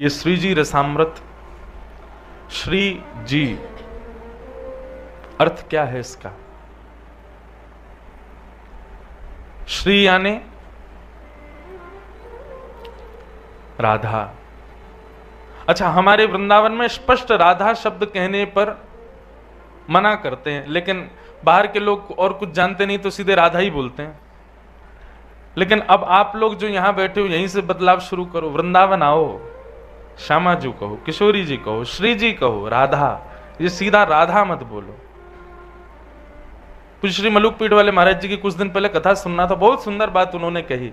ये श्री जी रसामृत, श्री जी अर्थ क्या है इसका? श्री यानी राधा। अच्छा, हमारे वृंदावन में स्पष्ट राधा शब्द कहने पर मना करते हैं, लेकिन बाहर के लोग और कुछ जानते नहीं तो सीधे राधा ही बोलते हैं। लेकिन अब आप लोग जो यहां बैठे हो यहीं से बदलाव शुरू करो। वृंदावन आओ, श्यामा जी कहो, किशोरी जी कहो, श्री जी कहो, राधा। ये सीधा राधा मत बोलो। कुछ श्री मलुक पीठ वाले महाराज जी की कुछ दिन पहले कथा सुनना था, बहुत सुंदर बात उन्होंने कही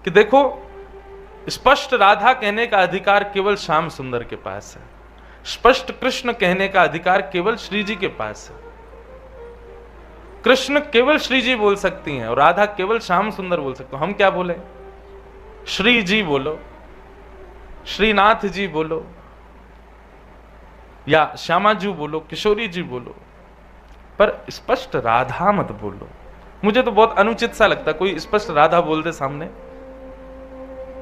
कि देखो, स्पष्ट राधा कहने का अधिकार केवल श्याम सुंदर के पास है, स्पष्ट कृष्ण कहने का अधिकार केवल श्री जी के पास है। कृष्ण केवल श्री जी बोल सकती हैं और राधा केवल श्याम सुंदर बोल सकते हैं। हम क्या बोले? श्री जी बोलो, श्रीनाथ जी बोलो, या श्यामा जी बोलो, किशोरी जी बोलो, पर स्पष्ट राधा मत बोलो। मुझे तो बहुत अनुचित सा लगता कोई स्पष्ट राधा बोल दे सामने।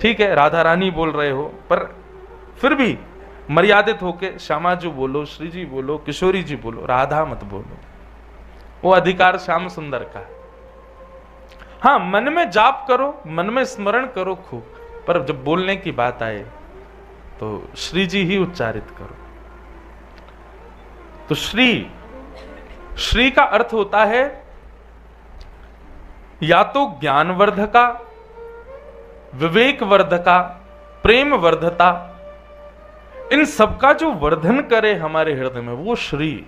ठीक है, राधा रानी बोल रहे हो, पर फिर भी मर्यादित होके श्यामा जी बोलो, श्री जी बोलो, किशोरी जी बोलो, राधा मत बोलो। वो अधिकार श्याम सुंदर का है। हाँ, मन में जाप करो, मन में स्मरण करो खूब, पर जब बोलने की बात आए तो श्री जी ही उच्चारित करो। तो श्री का अर्थ होता है या तो ज्ञानवर्धका, विवेकवर्धका, प्रेम वर्धता, इन सबका जो वर्धन करे हमारे हृदय में, वो श्री।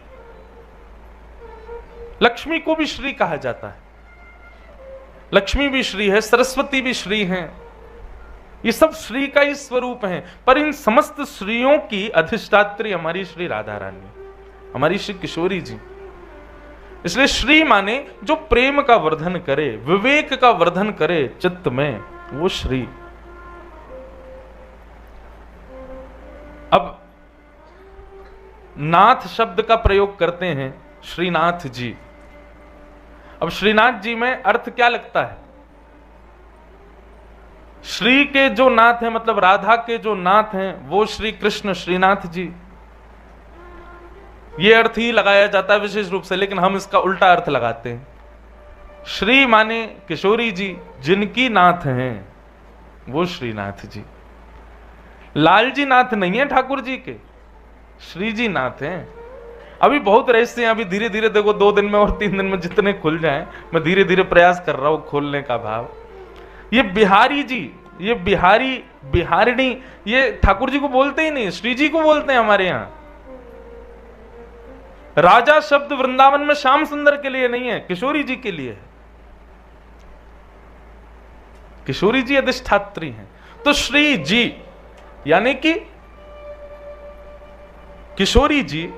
लक्ष्मी को भी श्री कहा जाता है। लक्ष्मी भी श्री है, सरस्वती भी श्री हैं। ये सब श्री का ही स्वरूप है। पर इन समस्त श्रीयों की अधिष्ठात्री हमारी श्री राधा रानी, हमारी श्री किशोरी जी। इसलिए श्री माने जो प्रेम का वर्धन करे, विवेक का वर्धन करे चित्त में, वो श्री। अब नाथ शब्द का प्रयोग करते हैं श्रीनाथ जी। अब श्रीनाथ जी में अर्थ क्या लगता है? श्री के जो नाथ हैं, मतलब राधा के जो नाथ हैं, वो श्री कृष्ण श्रीनाथ जी। ये अर्थ ही लगाया जाता है विशेष रूप से, लेकिन हम इसका उल्टा अर्थ लगाते हैं। श्री माने किशोरी जी, जिनकी नाथ हैं वो श्रीनाथ जी। लाल जी नाथ नहीं है ठाकुर जी के, श्री जी नाथ हैं। अभी बहुत रहस्य हैं, अभी धीरे धीरे देखो 2 दिन में और 3 दिन में जितने खुल जाएं, मैं धीरे धीरे प्रयास कर रहा हूं खोलने का भाव। ये बिहारी जी, ये बिहारी, बिहारिणी, ये ठाकुर जी को बोलते ही नहीं, श्री जी को बोलते हैं हमारे यहां। राजा शब्द वृंदावन में श्याम सुंदर के लिए नहीं है, किशोरी जी के लिए है। किशोरी जी अधिष्ठात्री हैं। तो श्री जी यानी कि किशोरी जी,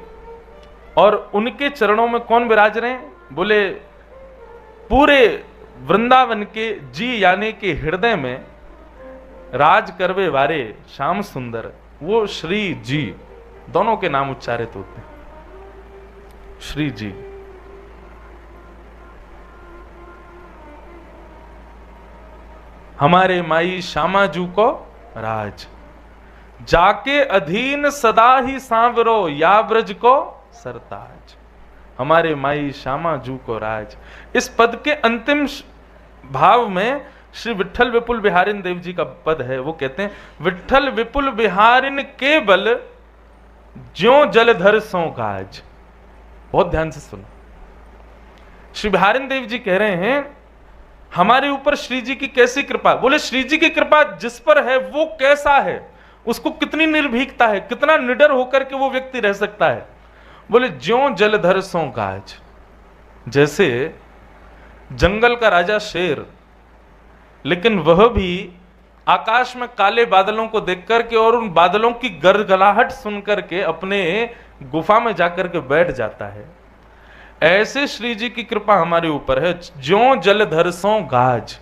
और उनके चरणों में कौन विराज रहे हैं? बोले पूरे वृंदावन के जी यानी कि हृदय में राज करवे वारे श्याम सुंदर, वो श्री जी। दोनों के नाम उच्चारित होते हैं, श्री जी। हमारे माई श्यामा जू को राज, जाके अधीन सदा ही सांवरो, या ब्रज को सरताज। हमारे माई श्यामा जू को राज। इस पद के अंतिम भाव में श्री विठल विपुल बिहारिन देव जी का पद है। वो कहते हैं, विठल विपुल बिहारिन के बल ज्यों जलधर सो गाज। बहुत ध्यान से सुनो। श्री बिहारिन देव जी कह रहे हैं, हमारे ऊपर श्री जी की कैसी कृपा। बोले श्री जी की कृपा जिस पर है वो कैसा है, उसको कितनी निर्भीकता है, कितना निडर होकर के वो व्यक्ति रह सकता है। बोले ज्यों जलधर सो गाज। जैसे जंगल का राजा शेर, लेकिन वह भी आकाश में काले बादलों को देख करके और उन बादलों की गड़गड़ाहट सुन करके अपने गुफा में जाकर के बैठ जाता है। ऐसे श्री जी की कृपा हमारे ऊपर है, ज्यों जलधर सो गाज।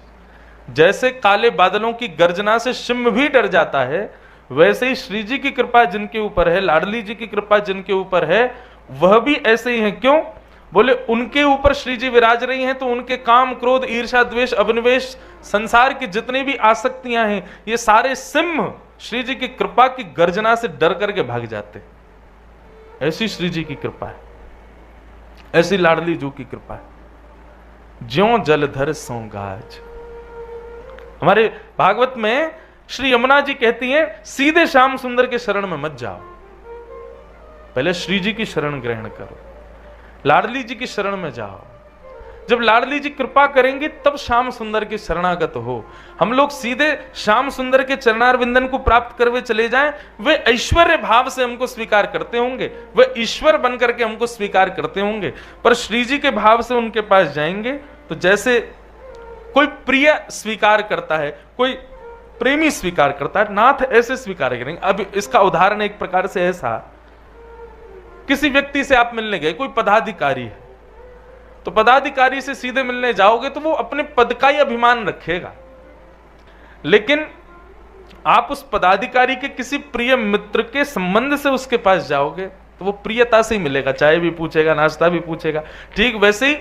जैसे काले बादलों की गर्जना से सिंह भी डर जाता है, वैसे ही श्री जी की कृपा जिनके ऊपर है, लाडली जी की कृपा जिनके ऊपर है, वह भी ऐसे ही है। क्यों? बोले उनके ऊपर श्री जी विराज रही हैं तो उनके काम, क्रोध, ईर्ष्या, द्वेष, अभिनिवेश, संसार की जितनी भी आसक्तियां हैं, ये सारे सिंह श्री जी की कृपा की गर्जना से डर करके भाग जाते। ऐसी श्री जी की कृपा है, ऐसी लाडली जू की कृपा है। ज्यों जलधर सों गाज। हमारे भागवत में श्री यमुना जी कहती हैं, सीधे श्याम सुंदर के शरण में मत जाओ, पहले श्री जी की शरण ग्रहण करो, लाडली जी की शरण में जाओ। जब लाडली जी कृपा करेंगे तब श्याम सुंदर के शरणागत हो। हम लोग सीधे श्याम सुंदर के चरणारविंदन को प्राप्त करवे चले जाएं, वे ऐश्वर्य भाव से हमको स्वीकार करते होंगे, वे ईश्वर बन करके हमको स्वीकार करते होंगे, पर श्री जी के भाव से उनके पास जाएंगे तो जैसे कोई प्रिय स्वीकार करता है, कोई प्रेमी स्वीकार करता है, नाथ ऐसे स्वीकार करेंगे। अब इसका उदाहरण एक प्रकार से ऐसा, किसी व्यक्ति से आप मिलने गए, कोई पदाधिकारी है, तो पदाधिकारी से सीधे मिलने जाओगे तो वो अपने पद का ही अभिमान रखेगा, लेकिन आप उस पदाधिकारी के किसी प्रिय मित्र के संबंध से उसके पास जाओगे तो वो प्रियता से ही मिलेगा, चाय भी पूछेगा, नाश्ता भी पूछेगा। ठीक वैसे ही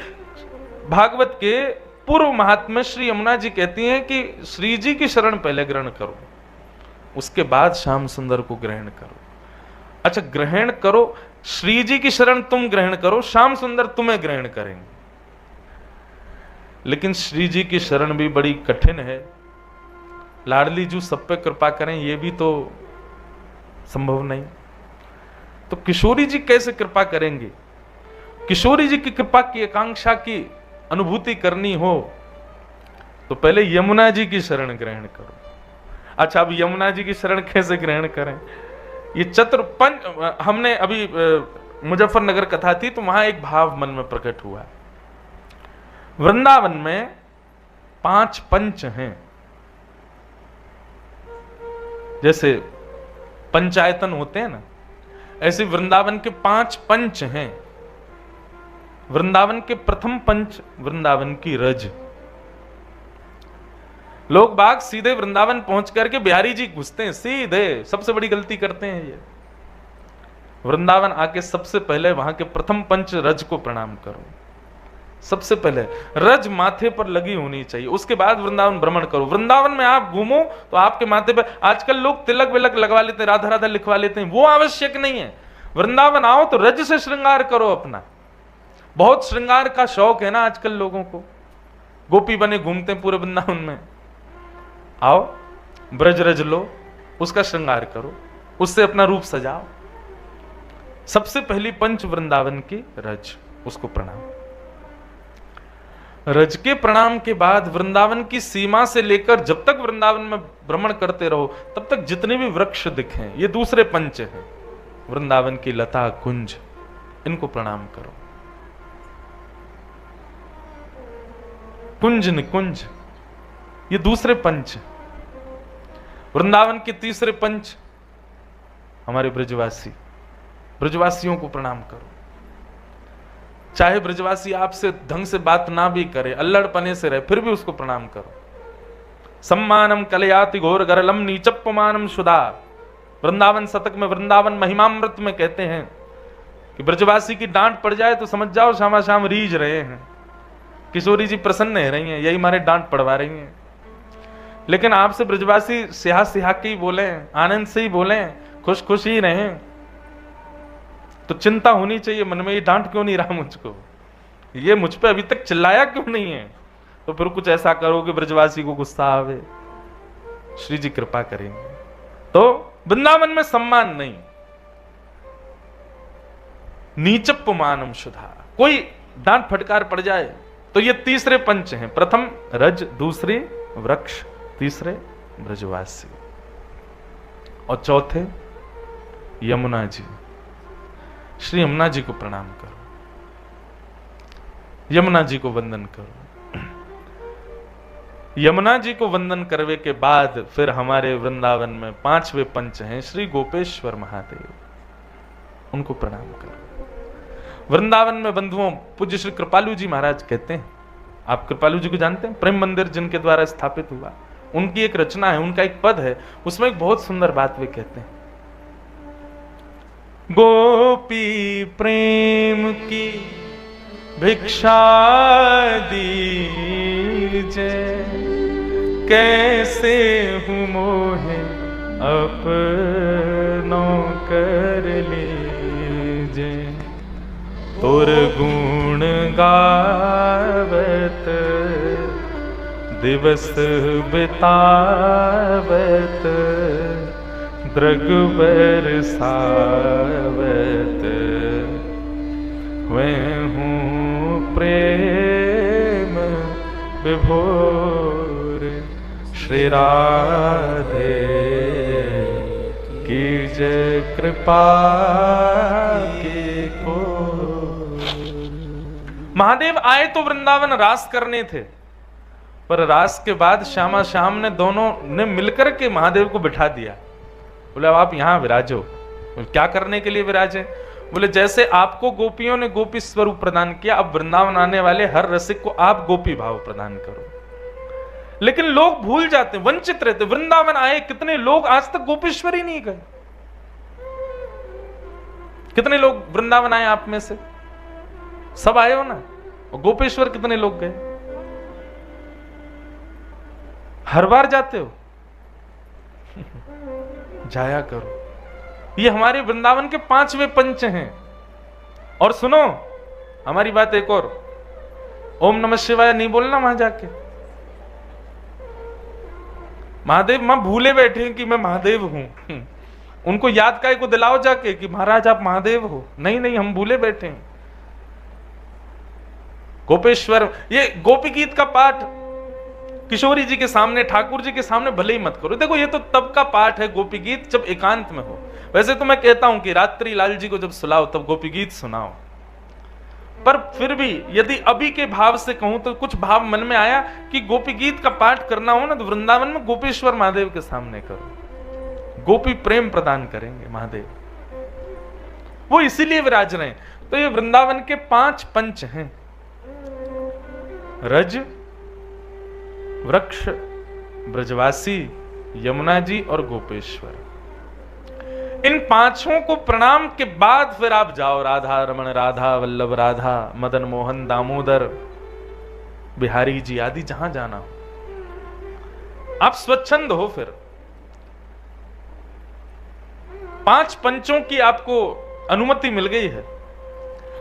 भागवत के पूर्व महात्मा श्री यमुना जी कहती हैं कि श्री जी की शरण पहले ग्रहण करो, उसके बाद श्याम सुंदर को ग्रहण करो। अच्छा, ग्रहण करो, श्री जी की शरण तुम ग्रहण करो, श्याम सुंदर तुम्हें ग्रहण करेंगे। लेकिन श्री जी की शरण भी बड़ी कठिन है, लाडली जू सब पे कृपा करें ये भी तो संभव नहीं। तो किशोरी जी कैसे कृपा करेंगे? किशोरी जी की कृपा की आकांक्षा की अनुभूति करनी हो तो पहले यमुना जी की शरण ग्रहण करो। अच्छा, अब यमुना जी की शरण कैसे ग्रहण करें? ये चतुर्पंच, हमने अभी मुजफ्फरनगर कथा थी तो वहां एक भाव मन में प्रकट हुआ। वृंदावन में 5 पंच हैं, जैसे पंचायतन होते हैं ना, ऐसे वृंदावन के 5 पंच हैं। वृंदावन के प्रथम पंच वृंदावन की रज। लोग बाग सीधे वृंदावन पहुंच करके बिहारी जी घुसते हैं सीधे, सबसे बड़ी गलती करते हैं ये। वृंदावन आके सबसे पहले वहां के प्रथम पंच रज को प्रणाम करो। सबसे पहले रज माथे पर लगी होनी चाहिए, उसके बाद वृंदावन भ्रमण करो। वृंदावन में आप घूमो तो आपके माथे पर, आजकल लोग तिलक विलक लगवा लेते हैं, राधा राधा लिखवा लेते हैं, वो आवश्यक नहीं है। वृंदावन आओ तो रज से श्रृंगार करो अपना। बहुत श्रृंगार का शौक है ना आजकल लोगों को, गोपी बने घूमते हैं पूरे वृंदावन में। आओ ब्रज रज लो, उसका श्रृंगार करो, उससे अपना रूप सजाओ। सबसे पहली पंच वृंदावन की रज, उसको प्रणाम। रज के प्रणाम के बाद वृंदावन की सीमा से लेकर जब तक वृंदावन में भ्रमण करते रहो तब तक जितने भी वृक्ष दिखें, ये दूसरे पंच हैं। वृंदावन की लता कुंज, इनको प्रणाम करो। कुंज निकुंज, ये दूसरे पंच। वृंदावन के तीसरे पंच हमारे ब्रजवासी, ब्रजवासियों को प्रणाम करो। चाहे ब्रजवासी आपसे ढंग से बात ना भी करे, अल्लड़पने से रहे, फिर भी उसको प्रणाम करो। सम्मानम कलयाति घोर गरलम नीचप्पमानम सुधा। वृंदावन शतक में, वृंदावन महिमामृत में कहते हैं कि ब्रजवासी की डांट पड़ जाए तो समझ जाओ शामा शाम रीझ रहे हैं। किशोरी जी प्रसन्न है रही हैं, यही हमारे डांट पड़वा रही हैं। लेकिन आपसे ब्रजवासी सिहा सिहा के ही बोले, आनंद से ही बोले, खुश खुश ही रहें, तो चिंता होनी चाहिए मन में, ये डांट क्यों नहीं रहा मुझको, ये मुझ पे अभी तक चिल्लाया क्यों नहीं है। तो फिर कुछ ऐसा करो कि ब्रजवासी को गुस्सा आवे। श्री जी कृपा करेंगे। तो वृंदावन में सम्मान नहीं, नीचप्पमानम सुधा, कोई डांट फटकार पड़ जाए तो ये तीसरे पंच हैं। प्रथम रज, दूसरे वृक्ष, तीसरे ब्रजवासी, और चौथे यमुना जी। श्री यमुना जी को प्रणाम करो, यमुना जी को वंदन करो। यमुना जी को वंदन करने के बाद फिर हमारे वृंदावन में 5वें पंच हैं श्री गोपेश्वर महादेव, उनको प्रणाम करो। वृंदावन में बंधुओं पूज्य श्री कृपालु जी महाराज कहते हैं, आप कृपालु जी को जानते हैं, प्रेम मंदिर जिनके द्वारा स्थापित हुआ, उनकी एक रचना है, उनका एक पद है, उसमें एक बहुत सुंदर बात वे कहते हैं। गोपी प्रेम की भिक्षा दीजे, कैसे हूँ मोहे अपनों कर लीजे, तुर गुण गावत दिवस बितावत, दृग बरसावत, मैं हूँ प्रेम विभोर, श्री राधे की जय कृपा की को। महादेव आए तो वृंदावन रास करने थे, पर रास के बाद श्यामा श्याम ने दोनों ने मिलकर के महादेव को बिठा दिया। बोले आप यहां विराजो। क्या करने के लिए विराजे? बोले जैसे आपको गोपियों ने गोपी स्वरूप प्रदान किया, अब वृंदावन आने वाले हर रसिक को आप गोपी भाव प्रदान करो। लेकिन लोग भूल जाते, वंचित रहते। वृंदावन आए कितने लोग आज तक गोपेश्वर ही नहीं गए। कितने लोग वृंदावन आए आप में से? सब आए हो ना? और गोपेश्वर कितने लोग गए? हर बार जाते हो? जाया करो। ये हमारे वृंदावन के 5वें पंच हैं। और सुनो हमारी बात एक और, ओम नमः शिवाय नहीं बोलना वहां जाके। महादेव मां भूले बैठे हैं कि मैं महादेव हूं। उनको याद काय को दिलाओ जाके कि महाराज आप महादेव हो। नहीं नहीं, हम भूले बैठे हैं। गोपेश्वर, ये गोपी गीत का पाठ किशोरी जी के सामने, ठाकुर जी के सामने भले ही मत करो। देखो ये तो तब का पाठ है गोपी गीत जब एकांत में हो। वैसे तो मैं कहता हूं कि रात्रि लाल जी को जब सुलाओ तब गोपी गीत सुनाओ। पर फिर भी यदि अभी के भाव से कहूं तो कुछ भाव मन में आया कि गोपी गीत का पाठ करना हो ना तो वृंदावन में गोपेश्वर महादेव के सामने करो। गोपी प्रेम प्रदान करेंगे महादेव, वो इसीलिए विराज रहे हैं। तो ये वृंदावन के 5 पंच हैं, रज, वृक्ष, ब्रजवासी, यमुना जी और गोपेश्वर। इन 5 को प्रणाम के बाद फिर आप जाओ राधा रमण, राधा वल्लभ, राधा मदन मोहन, दामोदर, बिहारी जी आदि जहां जाना हो। आप स्वच्छंद हो। फिर 5 पंचों की आपको अनुमति मिल गई है।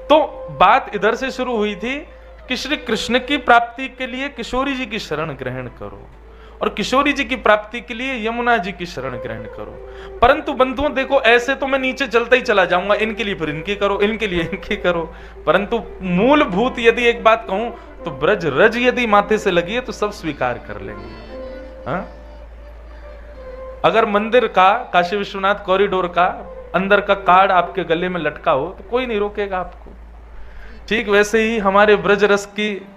तो बात इधर से शुरू हुई थी कि श्री कृष्ण की प्राप्ति के लिए किशोरी जी की शरण ग्रहण करो और किशोरी जी की प्राप्ति के लिए यमुना जी की शरण ग्रहण करो। परंतु बंधुओं देखो, ऐसे तो मैं नीचे चलता ही चला जाऊंगा, इनके लिए फिर इनके करो, इनके लिए इनके करो। परंतु मूलभूत यदि एक बात कहूं तो ब्रज रज यदि माथे से लगी है तो सब स्वीकार कर लेंगे। हा? अगर मंदिर का, काशी विश्वनाथ कॉरिडोर का अंदर का कार्ड आपके गले में लटका हो तो कोई नहीं रोकेगा आपको। ठीक वैसे ही हमारे ब्रज रस की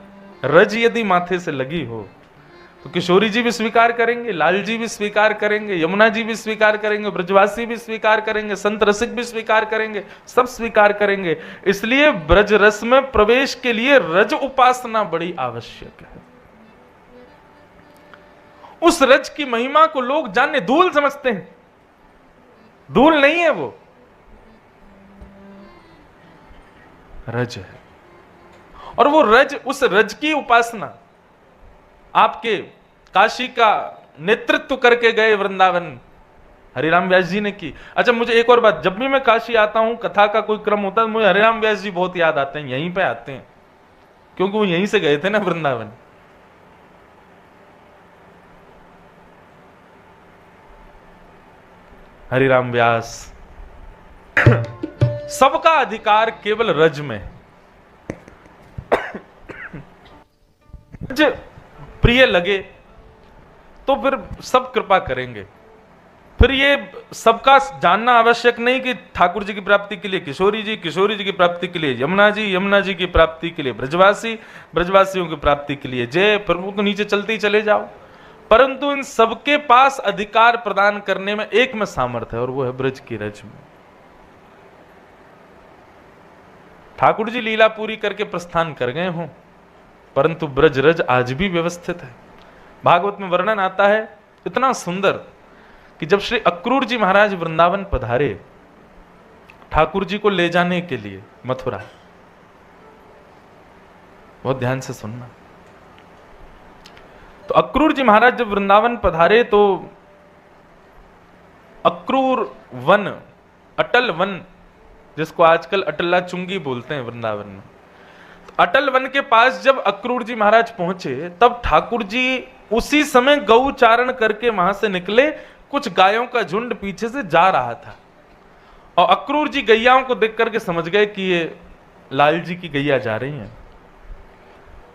रज यदि माथे से लगी हो तो किशोरी जी भी स्वीकार करेंगे, लाल जी भी स्वीकार करेंगे, यमुना जी भी स्वीकार करेंगे, ब्रजवासी भी स्वीकार करेंगे, संत रसिक भी स्वीकार करेंगे, सब स्वीकार करेंगे। इसलिए ब्रज रस में प्रवेश के लिए रज उपासना बड़ी आवश्यक है। उस रज की महिमा को लोग जाने धूल समझते हैं। धूल नहीं है, वो रज है। और वो रज, उस रज की उपासना आपके काशी का नेतृत्व करके गए वृंदावन हरिराम व्यास जी ने की। अच्छा मुझे एक और बात, जब भी मैं काशी आता हूं, कथा का कोई क्रम होता है, मुझे हरिराम व्यास जी बहुत याद आते हैं। यहीं पे आते हैं क्योंकि वो यहीं से गए थे ना वृंदावन। हरिराम व्यास, सबका अधिकार केवल रज में। प्रिय लगे तो फिर सब कृपा करेंगे। फिर ये सबका जानना आवश्यक नहीं कि ठाकुर जी की प्राप्ति के लिए किशोरी जी, किशोरी जी की प्राप्ति के लिए यमुना जी, यमुना जी की प्राप्ति के लिए ब्रजवासी, ब्रजवासियों की प्राप्ति के लिए जय, प्रभु तो नीचे चलते ही चले जाओ। परंतु इन सबके पास अधिकार प्रदान करने में एक में सामर्थ्य है और वो है ब्रज की रज में। ठाकुर जी लीला पूरी करके प्रस्थान कर गए हों, परंतु ब्रज रज आज भी व्यवस्थित है। भागवत में वर्णन आता है इतना सुंदर कि जब श्री अक्रूर जी महाराज वृंदावन पधारे ठाकुर जी को ले जाने के लिए मथुरा, बहुत ध्यान से सुनना। तो अक्रूर जी महाराज जब वृंदावन पधारे तो अक्रूर वन, अटल वन, जिसको आजकल अटला चुंगी बोलते हैं वृंदावन में, अटल वन के पास जब अक्रूर जी महाराज पहुंचे तब ठाकुर जी उसी समय गौ चारण करके वहां से निकले। कुछ गायों का झुंड पीछे से जा रहा था और अक्रूर जी गैयाओं को देख करके समझ गए कि ये लाल जी की गैया जा रही हैं।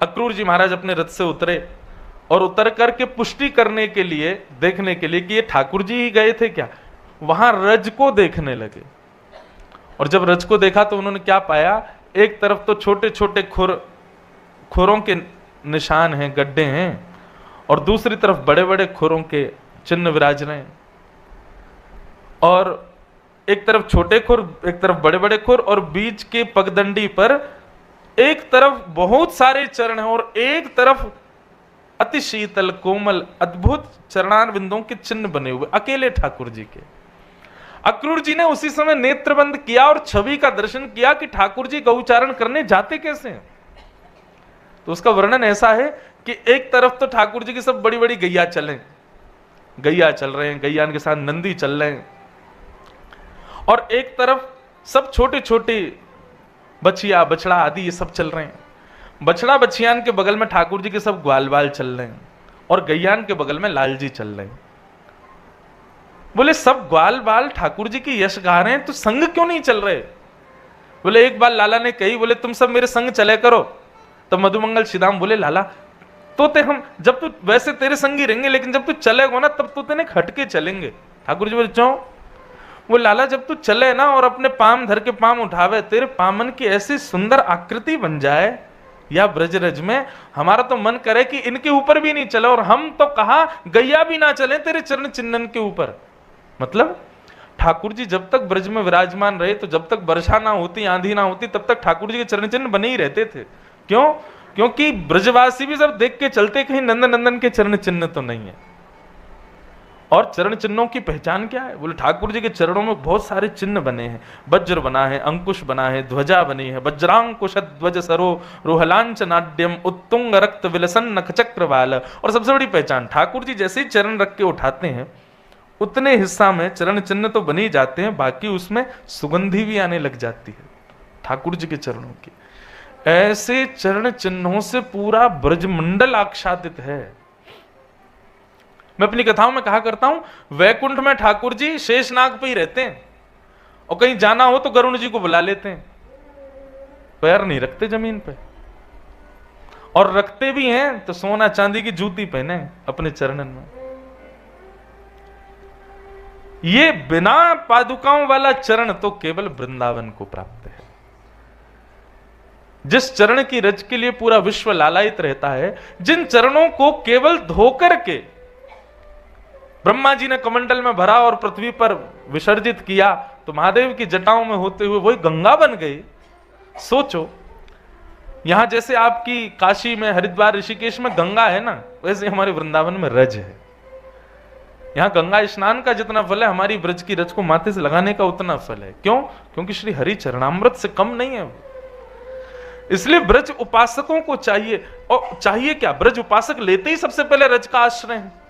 अक्रूर जी महाराज अपने रथ से उतरे और उतर करके पुष्टि करने के लिए, देखने के लिए कि ये ठाकुर जी ही गए थे क्या, वहां रज को देखने लगे। और जब रज को देखा तो उन्होंने क्या पाया, एक तरफ तो छोटे छोटे खुरों के निशान हैं, गड्ढे हैं, और दूसरी तरफ बड़े बड़े खुरों के चिन्ह विराज रहे हैं। और एक तरफ छोटे खुर, एक तरफ बड़े बड़े खुर, और बीच के पगडंडी पर एक तरफ बहुत सारे चरण हैं और एक तरफ अति शीतल कोमल अद्भुत चरणारविंदों के चिन्ह बने हुए अकेले ठाकुर जी के। अक्रूर जी ने उसी समय नेत्र बंद किया और छवि का दर्शन किया कि ठाकुर जी गौचारण करने जाते कैसे हैं। तो उसका वर्णन ऐसा है कि एक तरफ तो ठाकुर जी की सब बड़ी बड़ी गैया चल रहे हैं, गैया के साथ नंदी चल रहे हैं, और एक तरफ सब छोटे छोटे बछिया बछड़ा आदि ये सब चल रहे हैं। बछड़ा बछियान के बगल में ठाकुर जी के सब ग्वाल बाल चल रहे हैं और गैयान के बगल में लाल जी चल रहे हैं। बोले सब ग्वाल बाल ठाकुर जी की यश गा रहे हैं तो संग क्यों नहीं चल रहे। बोले एक बार लाला ने कही, बोले तुम सब मेरे संग चले करो। तब मधुमंगल श्रीदाम बोले लाला तो ते हम जब तू वैसे तेरे संग ही रहेंगे, लेकिन जब तू चलेगा ना तब तो तेने हटके चलेंगे। ठाकुर जी बोले क्यों। वो लाला जब तू चले ना और अपने पाम धर के पाम उठावे, तेरे पामन की ऐसी सुंदर आकृति बन जाए या ब्रजरज में, हमारा तो मन करे कि इनके ऊपर भी नहीं चले, और हम तो कहा गैया भी ना चले तेरे चरण चिन्हन के ऊपर। मतलब ठाकुर जी जब तक ब्रज में विराजमान रहे, तो जब तक वर्षा ना होती, आंधी ना होती, तब तक ठाकुर जी के चरण चिन्ह बने ही रहते थे। क्यों? क्योंकि ब्रजवासी भी सब देख के चलते कहीं नंदन नंदन के चरण चिन्ह तो नहीं है। और चरण चिन्हों की पहचान क्या है? बोले ठाकुर जी के चरणों में बहुत सारे चिन्ह बने हैं। वज्र बना है, अंकुश बना है, ध्वजा बनी है, वज्रांकुश ध्वज सरो रोहलांच नाट्यम उत्तुंग रक्त विलसन नख चक्र वाल। और सबसे बड़ी पहचान, ठाकुर जी जैसे ही चरण रख के उठाते हैं उतने हिस्सा में चरण चिन्ह तो बने ही जाते हैं, बाकी उसमें सुगंधी भी आने लग जाती है ठाकुर जी के चरणों की। ऐसे चरण चिन्हों से पूरा ब्रजमंडल आच्छादित है। मैं अपनी कथाओं में कहा करता हूं, वैकुंठ में ठाकुर जी शेषनाग पे ही रहते हैं और कहीं जाना हो तो गरुण जी को बुला लेते हैं। पैर नहीं रखते जमीन पे, और रखते भी हैं तो सोना चांदी की जूती पहने अपने चरणन में। ये बिना पादुकाओं वाला चरण तो केवल वृंदावन को प्राप्त है। जिस चरण की रज के लिए पूरा विश्व लालायित रहता है, जिन चरणों को केवल धोकर के ब्रह्मा जी ने कमंडल में भरा और पृथ्वी पर विसर्जित किया तो महादेव की जटाओं में होते हुए वही गंगा बन गई। सोचो, यहां जैसे आपकी काशी में, हरिद्वार, ऋषिकेश में गंगा है ना, वैसे हमारे वृंदावन में रज है। यहां गंगा स्नान का जितना फल है, हमारी ब्रज की रज को माथे से लगाने का उतना फल है। क्यों? क्योंकि श्री हरि चरणामृत से कम नहीं है वो। इसलिए ब्रज उपासकों को चाहिए, और चाहिए क्या, ब्रज उपासक लेते ही सबसे पहले रज का आश्रय है।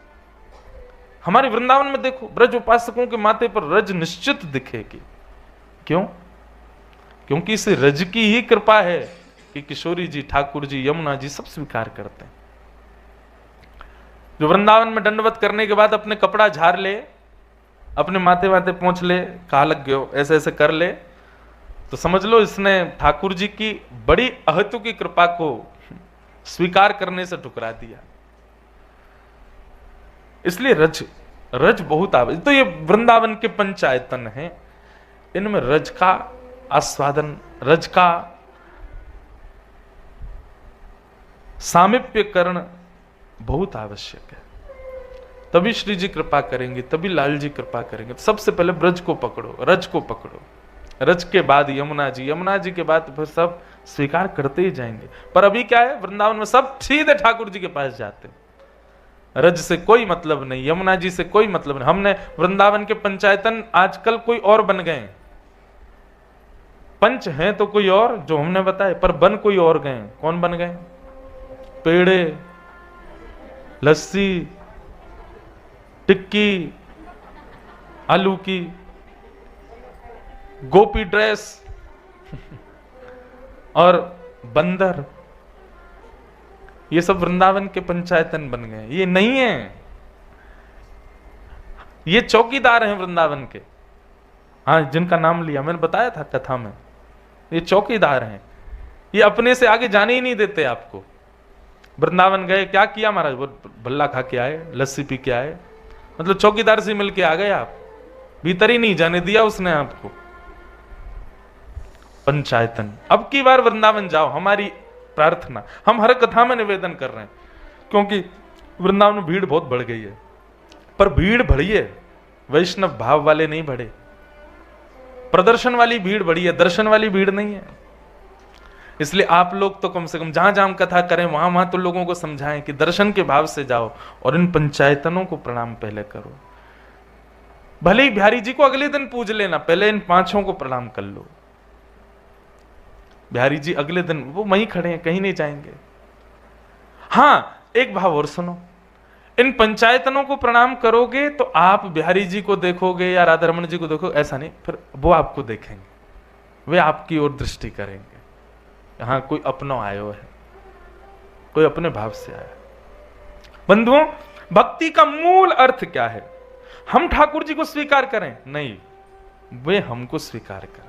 हमारे वृंदावन में देखो, ब्रज उपासकों के माथे पर रज निश्चित दिखेगी। क्यों? क्योंकि इस रज की ही कृपा है कि किशोरी जी, ठाकुर जी, यमुना जी सब स्वीकार करते हैं। जो वृंदावन में दंडवत करने के बाद अपने कपड़ा झाड़ ले, अपने माथे माथे पहुंच ले, कहा लग गयो, ऐसे ऐसे कर ले, तो समझ लो इसने ठाकुर जी की बड़ी अहतु की कृपा को स्वीकार करने से ठुकरा दिया। इसलिए रज बहुत आवश्यक। तो ये वृंदावन के पंचायतन हैं, इनमें रज का आस्वादन, रज का सामीप्यकरण बहुत आवश्यक है। तभी श्री जी कृपा करेंगे, तभी लाल जी कृपा करेंगे। सबसे पहले ब्रज को पकड़ो, रज को पकड़ो, रज के बाद यमुना जी, यमुना जी के बाद फिर सब स्वीकार करते ही जाएंगे। पर अभी क्या है, वृंदावन में सब सीधे ठाकुर जी के पास जाते हैं। रज से कोई मतलब नहीं, यमुना जी से कोई मतलब नहीं। हमने वृंदावन के पंचायतन आजकल कोई और बन गए, पंच हैं तो कोई और जो हमने बताए, पर बन कोई और गए। कौन बन गए? पेड़े, लस्सी, टिक्की, आलू की, गोपी ड्रेस और बंदर, ये सब वृंदावन के पंचायतन बन गए। ये नहीं है, ये चौकीदार हैं वृंदावन के। हाँ, जिनका नाम लिया मैंने बताया था कथा में, ये चौकीदार हैं। ये अपने से आगे जाने ही नहीं देते आपको। वृंदावन गए, क्या किया महाराज? वो भल्ला खा के आए, लस्सी पी के आए, मतलब चौकीदार से मिल के आ गए आप, भीतर ही नहीं जाने दिया उसने आपको। पंचायतन, अब की बार वृंदावन जाओ, हमारी प्रार्थना, हम हर कथा में निवेदन कर रहे हैं, क्योंकि वृंदावन में भीड़ बहुत बढ़ गई है। पर भीड़ बढ़ी है, वैष्णव भाव वाले नहीं बढ़े। प्रदर्शन वाली भीड़ बढ़ी है, दर्शन वाली भीड़ नहीं है। इसलिए आप लोग तो कम से कम जहां जहां कथा करें वहां वहां तो लोगों को समझाएं कि दर्शन के भाव से जाओ और इन पंचायतनों को प्रणाम पहले करो। भले ही बिहारी जी को अगले दिन पूज लेना, पहले इन पांचों को प्रणाम कर लो। बिहारी जी अगले दिन वो वहीं खड़े हैं, कहीं नहीं जाएंगे। हां, एक भाव और सुनो, इन पंचायतनों को प्रणाम करोगे तो आप बिहारी जी को देखोगे या राधा रमन जी को देखोगे, ऐसा नहीं, फिर वो आपको देखेंगे, वे आपकी ओर दृष्टि करेंगे। यहां कोई अपनो आयो है, कोई अपने भाव से आया। बंधुओं, भक्ति का मूल अर्थ क्या है? हम ठाकुर जी को स्वीकार करें? नहीं, वे हमको स्वीकार करें।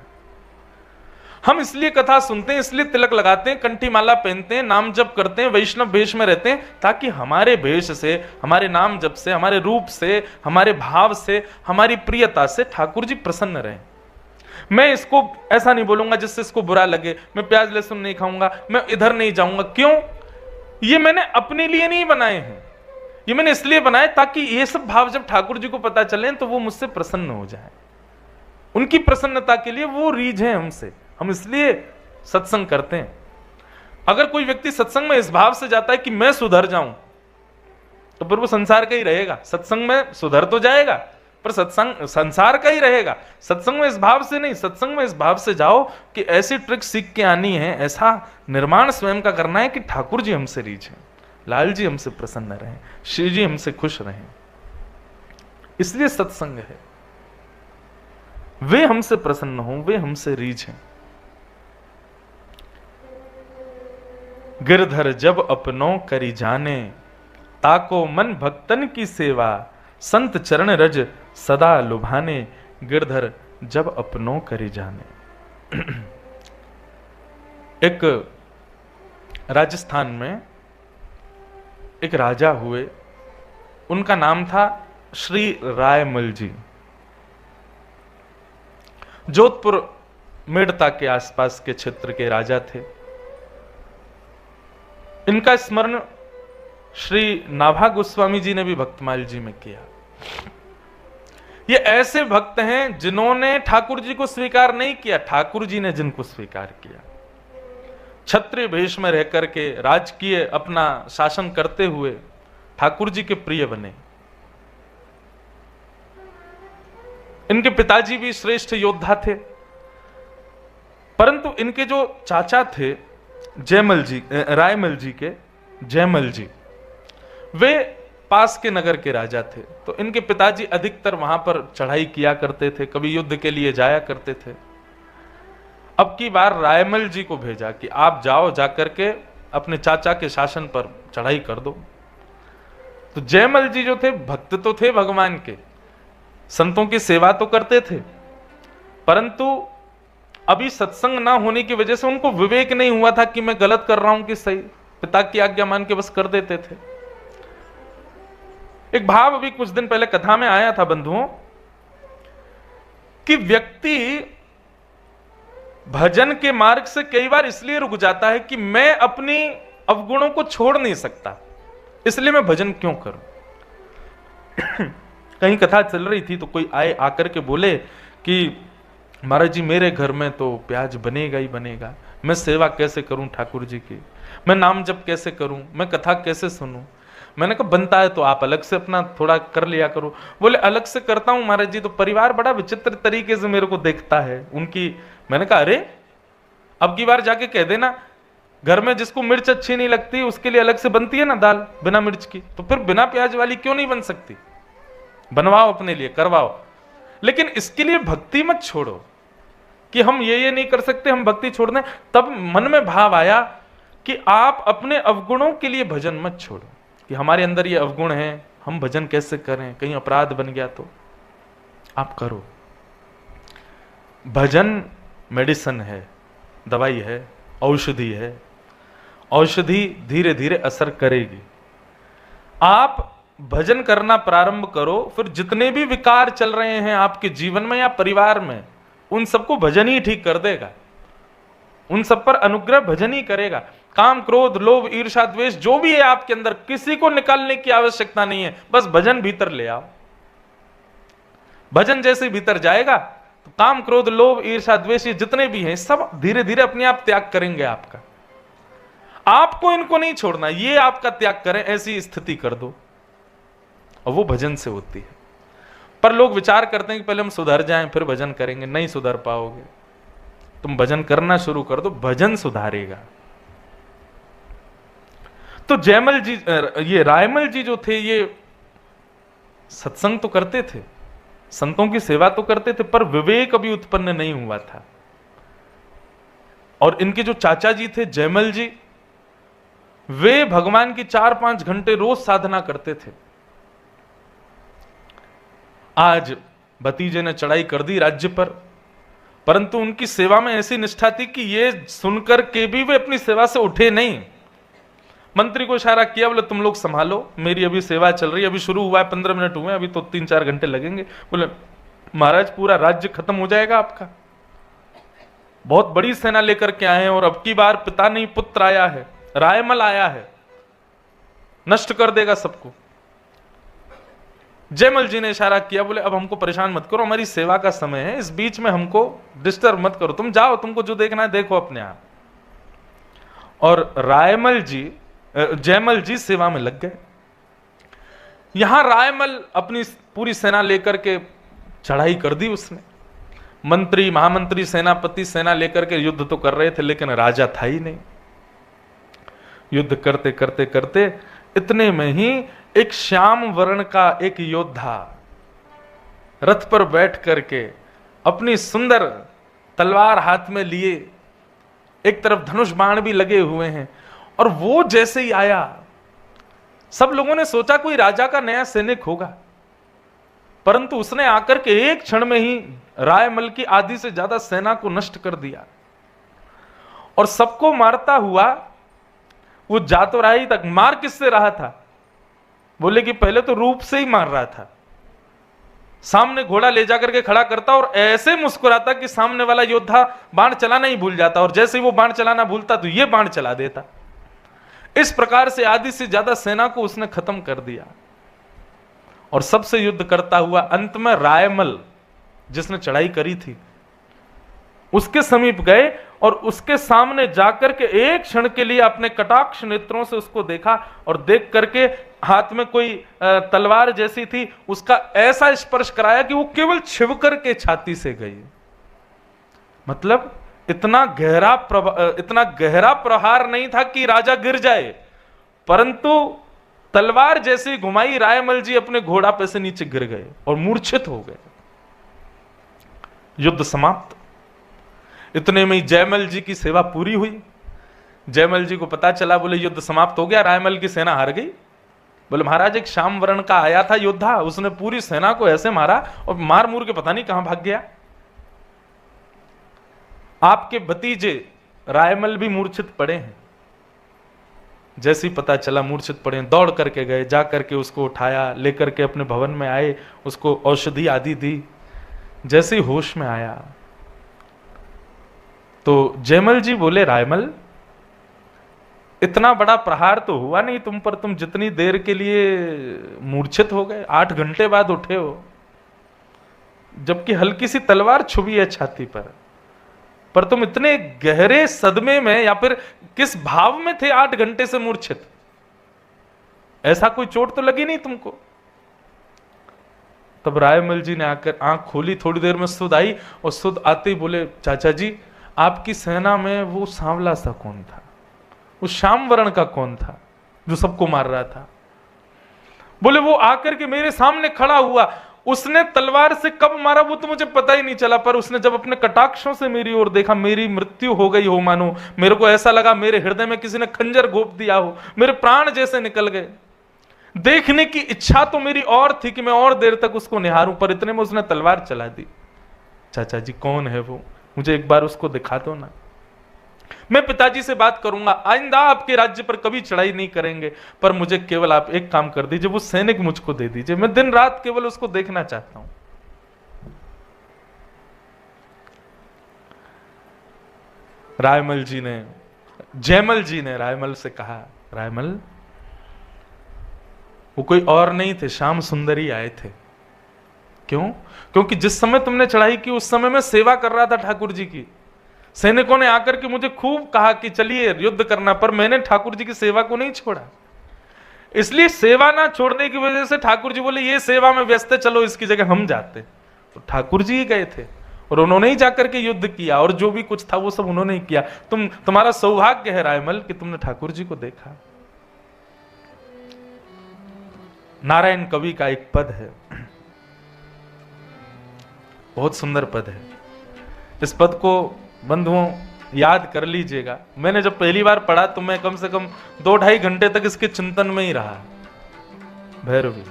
हम इसलिए कथा सुनते हैं, इसलिए तिलक लगाते हैं, कंठी माला पहनते हैं, नाम जप करते हैं, वैष्णव भेष में रहते हैं, ताकि हमारे भेष से, हमारे नाम जप से, हमारे रूप से, हमारे भाव से, हमारी प्रियता से ठाकुर जी प्रसन्न रहें। मैं इसको ऐसा नहीं बोलूंगा जिससे इसको बुरा लगे, मैं प्याज लहसुन नहीं खाऊंगा, मैं इधर नहीं जाऊंगा। क्यों? ये मैंने अपने लिए नहीं बनाए हैं, ये मैंने इसलिए बनाए ताकि ये सब भाव जब ठाकुर जी को पता चले तो वो मुझसे प्रसन्न हो जाए। उनकी प्रसन्नता के लिए वो रीझ है हमसे, हम इसलिए सत्संग करते हैं। अगर कोई व्यक्ति सत्संग में इस भाव से जाता है कि मैं सुधर जाऊं, तो फिर वो संसार का ही रहेगा। सत्संग में सुधर तो जाएगा पर सत्संग संसार का ही रहेगा। सत्संग में इस भाव से नहीं, सत्संग में इस भाव से जाओ कि ऐसी ट्रिक सीख के आनी है, ऐसा निर्माण स्वयं का करना है कि ठाकुर जी हमसे रीझें, लाल जी हमसे प्रसन्न रहें, श्री जी हमसे खुश रहें। इसलिए सत्संग है, वे हमसे प्रसन्न हों, वे हमसे रीझें। गिरधर जब अपनों करी जाने, ताको मन भक्तन की सेवा, संत चरण रज सदा लुभाने, गिरधर जब अपनों करी जाने। एक राजस्थान में एक राजा हुए, उनका नाम था श्री रायमल जी। जोधपुर मेड़ता के आसपास के क्षेत्र के राजा थे। इनका स्मरण श्री नाभा गोस्वामी जी ने भी भक्तमाल जी में किया। ये ऐसे भक्त हैं जिन्होंने ठाकुर जी को स्वीकार नहीं किया, ठाकुर जी ने जिनको स्वीकार किया। क्षत्रिय भेष में रहकर के राजकीय अपना शासन करते हुए ठाकुर जी के प्रिय बने। इनके पिताजी भी श्रेष्ठ योद्धा थे, परंतु इनके जो चाचा थे जयमल जी, रायमल जी के जयमल जी, वे पास के नगर के राजा थे। तो इनके पिताजी अधिकतर वहां पर चढ़ाई किया करते थे, कभी युद्ध के लिए जाया करते थे। अब की बार रायमल जी को भेजा कि आप जाओ, जाकर के अपने चाचा के शासन पर चढ़ाई कर दो। तो जयमल जी जो थे, भक्त तो थे भगवान के, संतों की सेवा तो करते थे, परंतु अभी सत्संग ना होने की वजह से उनको विवेक नहीं हुआ था कि मैं गलत कर रहा हूं कि सही। पिता की आज्ञा मान के बस कर देते थे। एक भाव अभी कुछ दिन पहले कथा में आया था बंधुओं, कि व्यक्ति भजन के मार्ग से कई बार इसलिए रुक जाता है कि मैं अपनी अवगुणों को छोड़ नहीं सकता, इसलिए मैं भजन क्यों करूं। कहीं कथा चल रही थी तो कोई आए, आकर के बोले कि महाराज जी मेरे घर में तो प्याज बनेगा ही बनेगा, मैं सेवा कैसे करूं ठाकुर जी की, मैं नाम जप कैसे करूं, मैं कथा कैसे सुनूं। मैंने कहा बनता है तो आप अलग से अपना थोड़ा कर लिया करो। बोले अलग से करता हूं महाराज जी तो परिवार बड़ा विचित्र तरीके से मेरे को देखता है उनकी। मैंने कहा अरे अब की बार जाके कह देना, घर में जिसको मिर्च अच्छी नहीं लगती उसके लिए अलग से बनती है ना दाल बिना मिर्च की, तो फिर बिना प्याज वाली क्यों नहीं बन सकती, बनवाओ अपने लिए, करवाओ। लेकिन इसके लिए भक्ति मत छोड़ो कि हम ये नहीं कर सकते, हम भक्ति छोड़ दें। तब मन में भाव आया कि आप अपने अवगुणों के लिए भजन मत छोड़ो, कि हमारे अंदर ये अवगुण है, हम भजन कैसे करें, कहीं अपराध बन गया तो। आप करो। भजन मेडिसिन है, दवाई है, औषधि है। औषधि धीरे धीरे असर करेगी। आप भजन करना प्रारंभ करो, फिर जितने भी विकार चल रहे हैं आपके जीवन में या परिवार में, उन सबको भजन ही ठीक कर देगा। उन सब पर अनुग्रह भजन ही करेगा। काम, क्रोध, लोभ, ईर्ष्या, द्वेष जो भी है आपके अंदर, किसी को निकालने की आवश्यकता नहीं है, बस भजन भीतर ले आओ। भजन जैसे भीतर जाएगा तो काम, क्रोध, लोभ, ईर्ष्या, द्वेष ये जितने भी हैं सब धीरे धीरे अपने आप त्याग करेंगे आपका। आपको इनको नहीं छोड़ना, ये आपका त्याग करें, ऐसी स्थिति कर दो, और वो भजन से होती है। पर लोग विचार करते हैं कि पहले हम सुधर जाएं फिर भजन करेंगे। नहीं सुधर पाओगे। तुम भजन करना शुरू कर दो, भजन सुधारेगा। तो जयमल जी, ये रायमल जी जो थे, ये सत्संग तो करते थे, संतों की सेवा तो करते थे, पर विवेक अभी उत्पन्न नहीं हुआ था। और इनके जो चाचा जी थे जयमल जी, वे भगवान की 4-5 घंटे रोज साधना करते थे। आज भतीजे ने चढ़ाई कर दी राज्य पर, परंतु उनकी सेवा में ऐसी निष्ठा थी कि ये सुनकर के भी वे अपनी सेवा से उठे नहीं। मंत्री को इशारा किया, बोले तुम लोग संभालो, मेरी अभी सेवा चल रही है, अभी शुरू हुआ है, 15 मिनट हुए, अभी तो 3-4 घंटे लगेंगे। बोले महाराज पूरा राज्य खत्म हो जाएगा आपका, बहुत बड़ी सेना लेकर के आए हैं, और अब की बार पिता नहीं पुत्र आया है, रायमल आया है, नष्ट कर देगा सबको। जयमल जी ने इशारा किया, बोले अब हमको परेशान मत करो, हमारी सेवा का समय है, इस बीच में हमको डिस्टर्ब मत करो, तुम जाओ, तुमको जो देखना है देखो अपने आप। और जयमल जी सेवा में लग गए। यहां रायमल अपनी पूरी सेना लेकर के चढ़ाई कर दी उसने। मंत्री, महामंत्री, सेनापति सेना लेकर के युद्ध तो कर रहे थे, लेकिन राजा था ही नहीं। युद्ध करते करते करते इतने में ही एक श्याम वर्ण का एक योद्धा रथ पर बैठ करके अपनी सुंदर तलवार हाथ में लिए, एक तरफ धनुष बाण भी लगे हुए हैं, और वो जैसे ही आया, सब लोगों ने सोचा कोई राजा का नया सैनिक होगा, परंतु उसने आकर के एक क्षण में ही रायमल की आधी से ज्यादा सेना को नष्ट कर दिया। और सबको मारता हुआ वो जा तो रहा ही तक, मार किससे रहा था? बोले कि पहले तो रूप से ही मार रहा था, सामने घोड़ा ले जाकर के खड़ा करता और ऐसे मुस्कुराता कि सामने वाला योद्धा बाण चलाना ही भूल जाता, और जैसे ही वो बाण चलाना भूलता तो ये बाण चला देता। इस प्रकार से आधी से ज्यादा सेना को उसने खत्म कर दिया। और सबसे युद्ध करता हुआ अंत में रायमल, जिसने चढ़ाई करी थी, उसके समीप गए और उसके सामने जाकर के एक क्षण के लिए अपने कटाक्ष नेत्रों से उसको देखा, और देख करके हाथ में कोई तलवार जैसी थी, उसका ऐसा स्पर्श कराया कि वो केवल छिव करके छाती से गई। मतलब इतना गहरा प्रहार नहीं था कि राजा गिर जाए, परंतु तलवार जैसी घुमाई, रायमल जी अपने घोड़ा पे से नीचे गिर गए और मूर्छित हो गए। युद्ध समाप्त। इतने में ही जयमल जी की सेवा पूरी हुई। जयमल जी को पता चला, बोले युद्ध समाप्त हो गया, रायमल की सेना हार गई। बोले महाराज एक श्याम वर्ण का आया था योद्धा, उसने पूरी सेना को ऐसे मारा और मार मूर के पता नहीं कहां भाग गया। आपके भतीजे रायमल भी मूर्छित पड़े हैं। जैसे ही पता चला मूर्छित पड़े, दौड़ करके गए, जा करके उसको उठाया, लेकर के अपने भवन में आए, उसको औषधि आदि दी। जैसे ही होश में आया तो जयमल जी बोले, रायमल इतना बड़ा प्रहार तो हुआ नहीं तुम पर, तुम जितनी देर के लिए मूर्छित हो गए, 8 घंटे बाद उठे हो, जबकि हल्की सी तलवार छुभी है छाती पर तुम इतने गहरे सदमे में या फिर किस भाव में थे 8 घंटे से मूर्छित? ऐसा कोई चोट तो लगी नहीं तुमको? तब रायमल जी ने आकर आंख खोली, थोड़ी देर में सुध आई, और सुध आते ही बोले, चाचा जी आपकी सेना में वो सांवला सा कौन था, वो श्याम वर्ण का कौन था जो सबको मार रहा था? बोले वो आकर के मेरे सामने खड़ा हुआ उसने तलवार से कब मारा वो तो मुझे पता ही नहीं चला, पर उसने जब अपने कटाक्षों से मेरी ओर देखा, मेरी मृत्यु हो गई हो मानो, मेरे को ऐसा लगा मेरे हृदय में किसी ने खंजर घोंप दिया हो, मेरे प्राण जैसे निकल गए। देखने की इच्छा तो मेरी और थी कि मैं और देर तक उसको निहारूं, पर इतने में उसने तलवार चला दी। चाचा जी कौन है वो, मुझे एक बार उसको दिखा दो ना, मैं पिताजी से बात करूंगा, आइंदा आपके राज्य पर कभी चढ़ाई नहीं करेंगे, पर मुझे केवल आप एक काम कर दीजिए, वो सैनिक मुझको दे दीजिए, मैं दिन रात केवल उसको देखना चाहता हूं। जयमल जी ने रायमल से कहा, रायमल वो कोई और नहीं थे, श्याम सुंदर ही आए थे। क्यों? क्योंकि जिस समय तुमने चढ़ाई की उस समय मैं सेवा कर रहा था ठाकुर जी की। सैनिकों ने आकर के मुझे खूब कहा कि चलिए युद्ध करना, पर मैंने ठाकुर जी की सेवा को नहीं छोड़ा। इसलिए सेवा ना छोड़ने की वजह से ठाकुर जी बोले ये सेवा में व्यस्त है, चलो इसकी जगह हम जाते। तो ठाकुर जी ही गए थे और उन्होंने ही जाकर के युद्ध किया, और जो भी कुछ था वो सब उन्होंने ही किया। तुम्हारा सौभाग्य है रायमल कि तुमने ठाकुर जी को देखा। नारायण कवि का एक पद है, बहुत सुंदर पद है, इस पद को बंधुओं याद कर लीजिएगा। मैंने जब पहली बार पढ़ा तो मैं कम से कम 2-2.5 घंटे तक इसके चिंतन में ही रहा। भैरवी,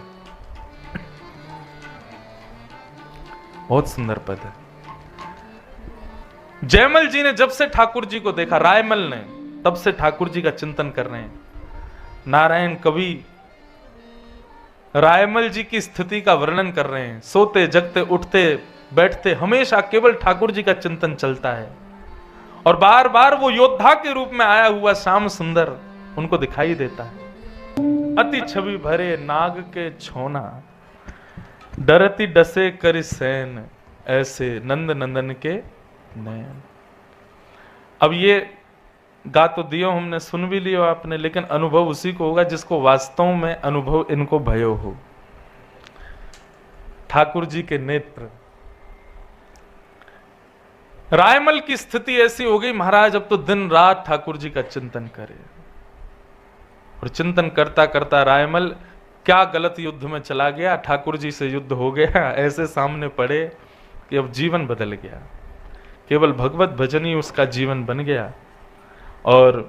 बहुत सुंदर पद है। जयमल जी ने जब से ठाकुर जी को देखा, रायमल ने तब से ठाकुर जी का चिंतन कर रहे हैं। नारायण कवि रायमल जी की स्थिति का वर्णन कर रहे हैं। सोते जगते उठते बैठते हमेशा केवल ठाकुर जी का चिंतन चलता है, और बार बार वो योद्धा के रूप में आया हुआ श्याम सुंदर उनको दिखाई देता है। अति छवि भरे नाग के छोना, डरती डसे करि सैन, ऐसे नंद नंदन के नयन। अब ये गा तो दियो हमने, सुन भी लियो आपने, लेकिन अनुभव उसी को होगा जिसको वास्तव में अनुभव इनको भयो हो। ठाकुर जी के नेत्र, रायमल की स्थिति ऐसी हो गई महाराज, अब तो दिन रात ठाकुर जी का चिंतन करे, और चिंतन करता करता रायमल क्या गलत युद्ध में चला गया, ठाकुर जी से युद्ध हो गया, ऐसे सामने पड़े कि अब जीवन बदल गया। केवल भगवत भजन ही उसका जीवन बन गया। और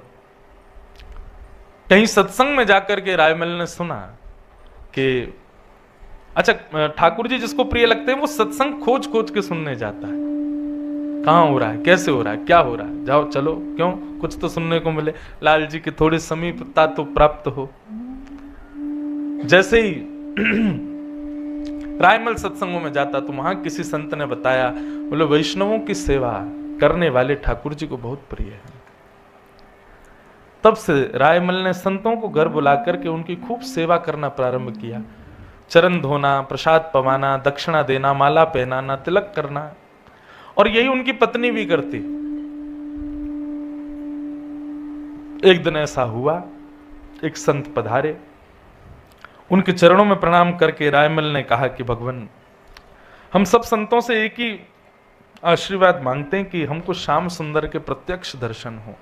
कहीं सत्संग में जाकर के रायमल ने सुना कि अच्छा ठाकुर जी जिसको प्रिय लगते हैं वो सत्संग खोज खोज के सुनने जाता है, कहां हो रहा है, कैसे हो रहा है, क्या हो रहा है, जाओ चलो, क्यों, कुछ तो सुनने को मिले, लाल जी की थोड़ी समीपता तो प्राप्त हो। जैसे ही रायमल सत्संगों में जाता तो वहां किसी संत ने बताया, बोले वैष्णवों की सेवा करने वाले ठाकुर जी को बहुत प्रिय है। तब से रायमल ने संतों को घर बुला करके उनकी खूब सेवा करना प्रारंभ किया। चरण धोना, प्रसाद पवाना, दक्षिणा देना, माला पहनाना, तिलक करना, और यही उनकी पत्नी भी करती। एक दिन ऐसा हुआ, एक संत पधारे, उनके चरणों में प्रणाम करके रायमल ने कहा कि भगवान, हम सब संतों से एक ही आशीर्वाद मांगते हैं कि हमको श्याम सुंदर के प्रत्यक्ष दर्शन हो।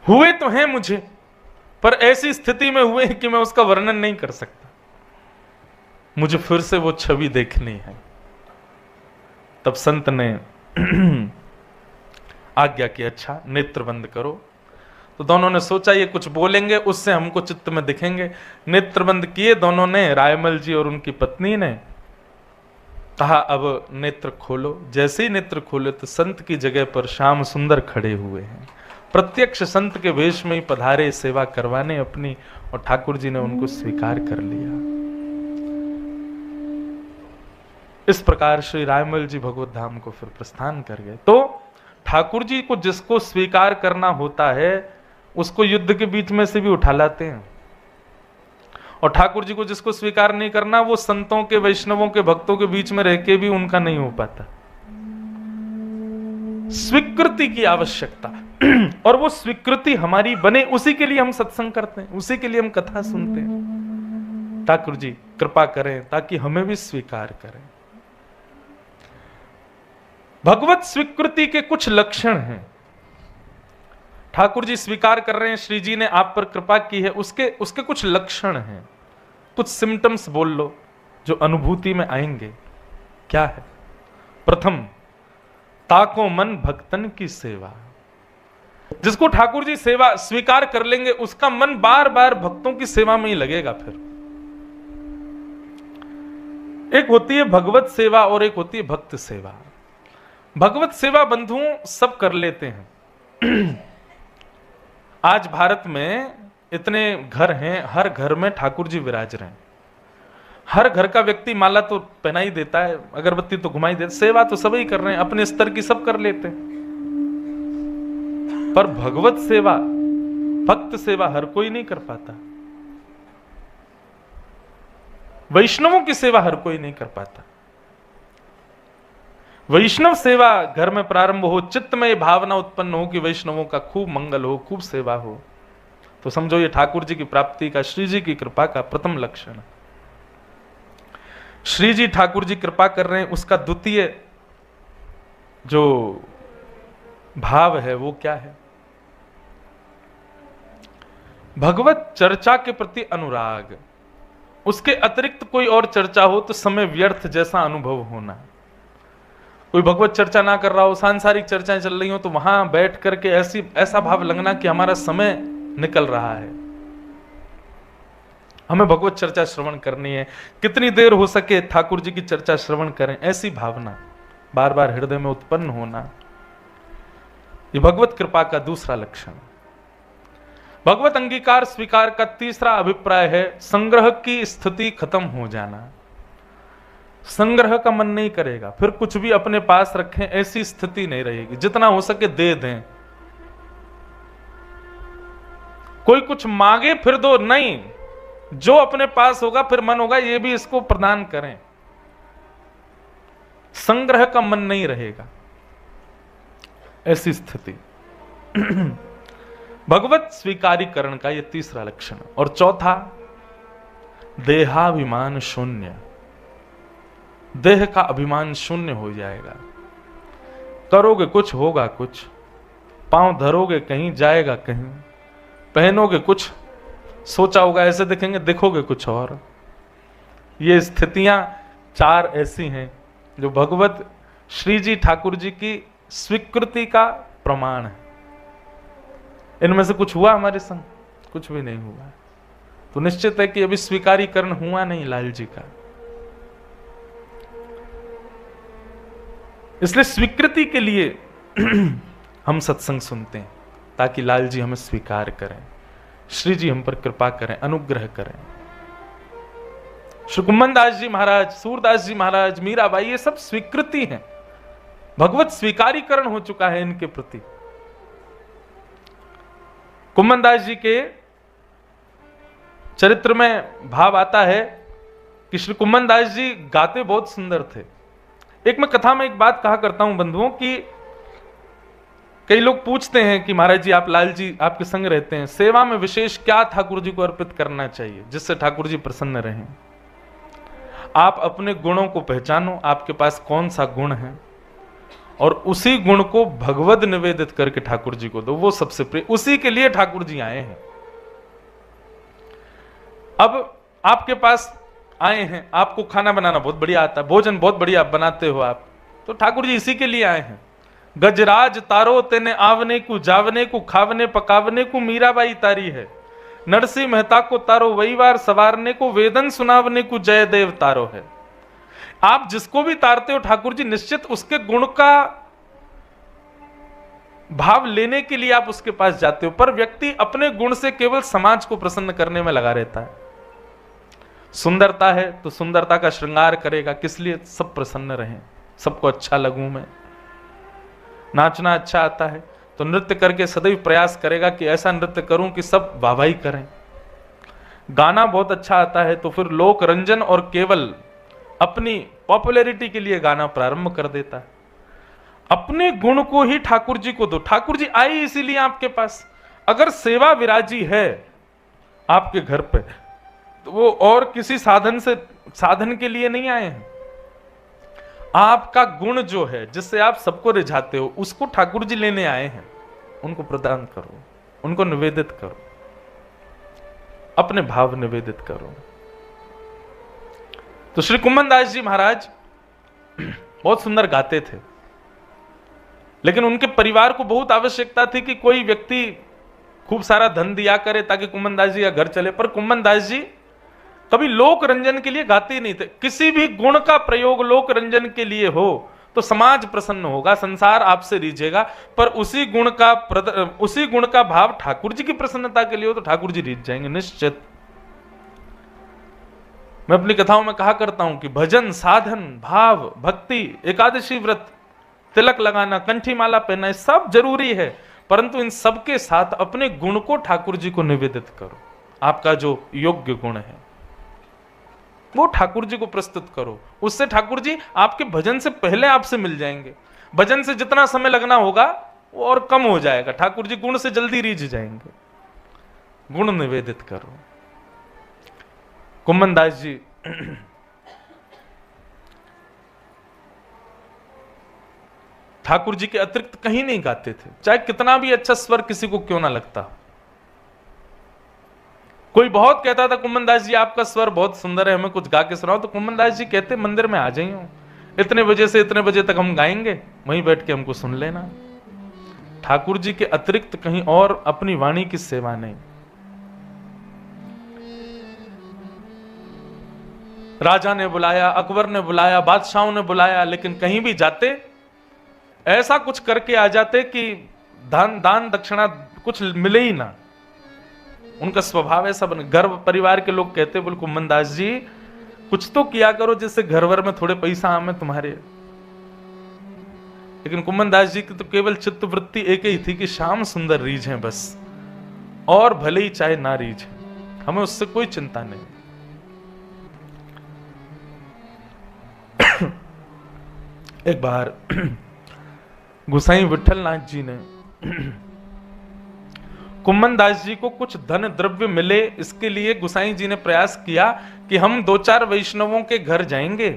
हुए तो हैं मुझे, पर ऐसी स्थिति में हुए कि मैं उसका वर्णन नहीं कर सकता, मुझे फिर से वो छवि देखनी है। तब संत ने आज्ञा की, अच्छा नेत्र बंद करो। तो दोनों ने सोचा ये कुछ बोलेंगे उससे हमको चित्त में दिखेंगे। नेत्र बंद किए दोनों ने, रायमल जी और उनकी पत्नी ने। कहा अब नेत्र खोलो। जैसे ही नेत्र खोले तो संत की जगह पर श्याम सुंदर खड़े हुए हैं, प्रत्यक्ष संत के वेश में ही पधारे सेवा करवाने अपनी, और ठाकुर जी ने उनको स्वीकार कर लिया। इस प्रकार श्री रायमल जी भगवत धाम को फिर प्रस्थान कर गए। तो ठाकुर जी को जिसको स्वीकार करना होता है उसको युद्ध के बीच में से भी उठा लाते हैं, और ठाकुर जी को जिसको स्वीकार नहीं करना वो संतों के, वैष्णवों के, भक्तों के बीच में रह के भी उनका नहीं हो पाता। स्वीकृति की आवश्यकता, और वो स्वीकृति हमारी बने उसी के लिए हम सत्संग करते हैं, उसी के लिए हम कथा सुनते हैं। ठाकुर जी कृपा करें ताकि हमें भी स्वीकार करें। भगवत स्वीकृति के कुछ लक्षण हैं। ठाकुर जी स्वीकार कर रहे हैं, श्री जी ने आप पर कृपा की है, उसके कुछ लक्षण हैं, कुछ सिम्टम्स बोल लो, जो अनुभूति में आएंगे क्या है? प्रथम, ताको मन भक्तन की सेवा। जिसको ठाकुर जी सेवा स्वीकार कर लेंगे उसका मन बार बार भक्तों की सेवा में ही लगेगा। फिर एक होती है भगवत सेवा और एक होती है भक्त सेवा। भगवत सेवा बंधुओं सब कर लेते हैं। आज भारत में इतने घर हैं, हर घर में ठाकुर जी विराज रहे हैं। हर घर का व्यक्ति माला तो पहना ही देता है, अगरबत्ती तो घुमाई देता, सेवा तो सभी कर रहे हैं, अपने स्तर की सब कर लेते हैं। पर भगवत सेवा, भक्त सेवा हर कोई नहीं कर पाता। वैष्णवों की सेवा हर कोई नहीं कर पाता। वैष्णव सेवा घर में प्रारंभ हो, चित्त में भावना उत्पन्न हो कि वैष्णवों का खूब मंगल हो, खूब सेवा हो, तो समझो ये ठाकुर जी की प्राप्ति का, श्री जी की कृपा का प्रथम लक्षण। श्री जी ठाकुर जी कृपा कर रहे हैं, उसका द्वितीय जो भाव है वो क्या है? भगवत चर्चा के प्रति अनुराग। उसके अतिरिक्त कोई और चर्चा हो तो समय व्यर्थ जैसा अनुभव होना। कोई भगवत चर्चा ना कर रहा हो, सांसारिक चर्चाएं चल रही हो, तो वहां बैठ करके ऐसा भाव लगना कि हमारा समय निकल रहा है, हमें भगवत चर्चा श्रवण करनी है, कितनी देर हो सके ठाकुर जी की चर्चा श्रवण करें, ऐसी भावना बार बार हृदय में उत्पन्न होना, ये भगवत कृपा का दूसरा लक्षण। भगवत अंगीकार स्वीकार का तीसरा अभिप्राय है संग्रह की स्थिति खत्म हो जाना। संग्रह का मन नहीं करेगा, फिर कुछ भी अपने पास रखें ऐसी स्थिति नहीं रहेगी, जितना हो सके दे दें। कोई कुछ मांगे फिर दो, नहीं, जो अपने पास होगा फिर मन होगा ये भी इसको प्रदान करें। संग्रह का मन नहीं रहेगा, ऐसी स्थिति। भगवत स्वीकारीकरण का यह तीसरा लक्षण। और चौथा, देहाभिमान शून्य। देह का अभिमान शून्य हो जाएगा। करोगे कुछ होगा कुछ, पांव धरोगे कहीं जाएगा कहीं, पहनोगे कुछ सोचा होगा ऐसे दिखेंगे, दिखोगे कुछ और। ये स्थितियां चार ऐसी हैं जो भगवत श्री जी ठाकुर जी की स्वीकृति का प्रमाण है। इनमें से कुछ हुआ हमारे संग? कुछ भी नहीं हुआ, तो निश्चित है कि अभी स्वीकारीकरण हुआ नहीं लाल जी का। इसलिए स्वीकृति के लिए हम सत्संग सुनते हैं, ताकि लाल जी हमें स्वीकार करें, श्री जी हम पर कृपा करें, अनुग्रह करें। श्री कुम्मन दास जी महाराज, सूरदास जी महाराज, मीराबाई, ये सब स्वीकृति है, भगवत स्वीकारीकरण हो चुका है इनके प्रति। कुम्मन दास जी के चरित्र में भाव आता है कि श्री कुम्मन दास जी गाते बहुत सुंदर थे। एक मैं कथा में एक बात कहा करता हूं बंधुओं कि कई लोग पूछते हैं कि महाराज जी, आप लाल जी आपके संग रहते हैं, सेवा में विशेष क्या ठाकुर जी को अर्पित करना चाहिए जिससे ठाकुर जी प्रसन्न रहें? आप अपने गुणों को पहचानो, आपके पास कौन सा गुण है, और उसी गुण को भगवद निवेदित करके ठाकुर जी को दो, वो सबसे प्रिय। उसी के लिए ठाकुर जी आए हैं। अब आपके पास आए हैं, आपको खाना बनाना बहुत बढ़िया आता है, भोजन बहुत बढ़िया बनाते हो आप, तो ठाकुर जी इसी के लिए आए हैं। गजराज तारो तेने आवने को, जावने को, खावने पकावने को मीराबाई तारी है। नरसिंह मेहता को तारो वहीवार सवारने को, वेदन सुनावने को जयदेव तारो है। आप जिसको भी तारते हो ठाकुर जी निश्चित उसके गुण का भाव लेने के लिए आप उसके पास जाते हो, पर व्यक्ति अपने गुण से केवल समाज को प्रसन्न करने में लगा रहता है। सुंदरता है तो सुंदरता का श्रृंगार करेगा, किस लिए? सब प्रसन्न रहें, सबको अच्छा लगूं मैं। नाचना अच्छा आता है तो नृत्य करके सदैव प्रयास करेगा कि ऐसा नृत्य करूं कि सब वाहवाही करें। गाना बहुत अच्छा आता है तो फिर लोक रंजन और केवल अपनी पॉपुलैरिटी के लिए गाना प्रारंभ कर देता है। अपने गुण को ही ठाकुर जी को दो। ठाकुर जी आए इसीलिए आपके पास। अगर सेवा विराजी है आपके घर पे तो वो और किसी साधन के लिए नहीं आए हैं। आपका गुण जो है जिससे आप सबको रिझाते हो उसको ठाकुर जी लेने आए हैं। उनको प्रदान करो, उनको निवेदित करो, अपने भाव निवेदित करो। तो श्री कुम्भन दास जी महाराज बहुत सुंदर गाते थे, लेकिन उनके परिवार को बहुत आवश्यकता थी कि कोई व्यक्ति खूब सारा धन दिया करे ताकि कुम्भन दास जी का घर चले। पर कुम्भन दास जी कभी लोक रंजन के लिए गाते नहीं थे। किसी भी गुण का प्रयोग लोक रंजन के लिए हो तो समाज प्रसन्न होगा, संसार आपसे रीझेगा, पर उसी गुण का भाव ठाकुर जी की प्रसन्नता के लिए हो तो ठाकुर जी रीझ जाएंगे निश्चित। मैं अपनी कथाओं में कहा करता हूं कि भजन, साधन, भाव, भक्ति, एकादशी व्रत, तिलक लगाना, कंठी माला पहनना, सब जरूरी है, परंतु इन सब के साथ अपने गुण को ठाकुर जी को निवेदित करो। आपका जो योग्य गुण है वो ठाकुर जी को प्रस्तुत करो, उससे ठाकुर जी आपके भजन से पहले आपसे मिल जाएंगे। भजन से जितना समय लगना होगा वो और कम हो जाएगा, ठाकुर जी गुण से जल्दी रीझ जाएंगे। गुण निवेदित करो। कुम्भन दास जी ठाकुर जी के अतिरिक्त कहीं नहीं गाते थे, चाहे कितना भी अच्छा स्वर किसी को क्यों ना लगता। कोई बहुत कहता था कुम्भन दास जी आपका स्वर बहुत सुंदर है, हमें कुछ गा के सुनाओ, तो कुम्भन दास जी कहते मंदिर में आ जाइए, इतने बजे से इतने बजे तक हम गाएंगे, वहीं बैठ के हमको सुन लेना। ठाकुर जी के अतिरिक्त कहीं और अपनी वाणी की सेवा नहीं। राजा ने बुलाया, अकबर ने बुलाया, बादशाहों ने बुलाया, लेकिन कहीं भी जाते ऐसा कुछ करके आ जाते कि दान दक्षिणा कुछ मिले ही ना। उनका स्वभाव ऐसा बने। घर परिवार के लोग कहते बोले कुम्भन दास जी कुछ तो किया करो जिससे घर भर में थोड़े पैसा आवे तुम्हारे। लेकिन कुम्भन दास जी की तो केवल चित्त वृत्ति एक ही थी कि श्याम सुंदर रीझ है बस, और भले ही चाहे ना रीझ, हमें उससे कोई चिंता नहीं। एक बार गोसाई विठलनाथ जी ने कुम्भन दास जी को कुछ धन द्रव्य मिले, इसके लिए गोसाई जी ने प्रयास किया कि हम 2-4 वैष्णवों के घर जाएंगे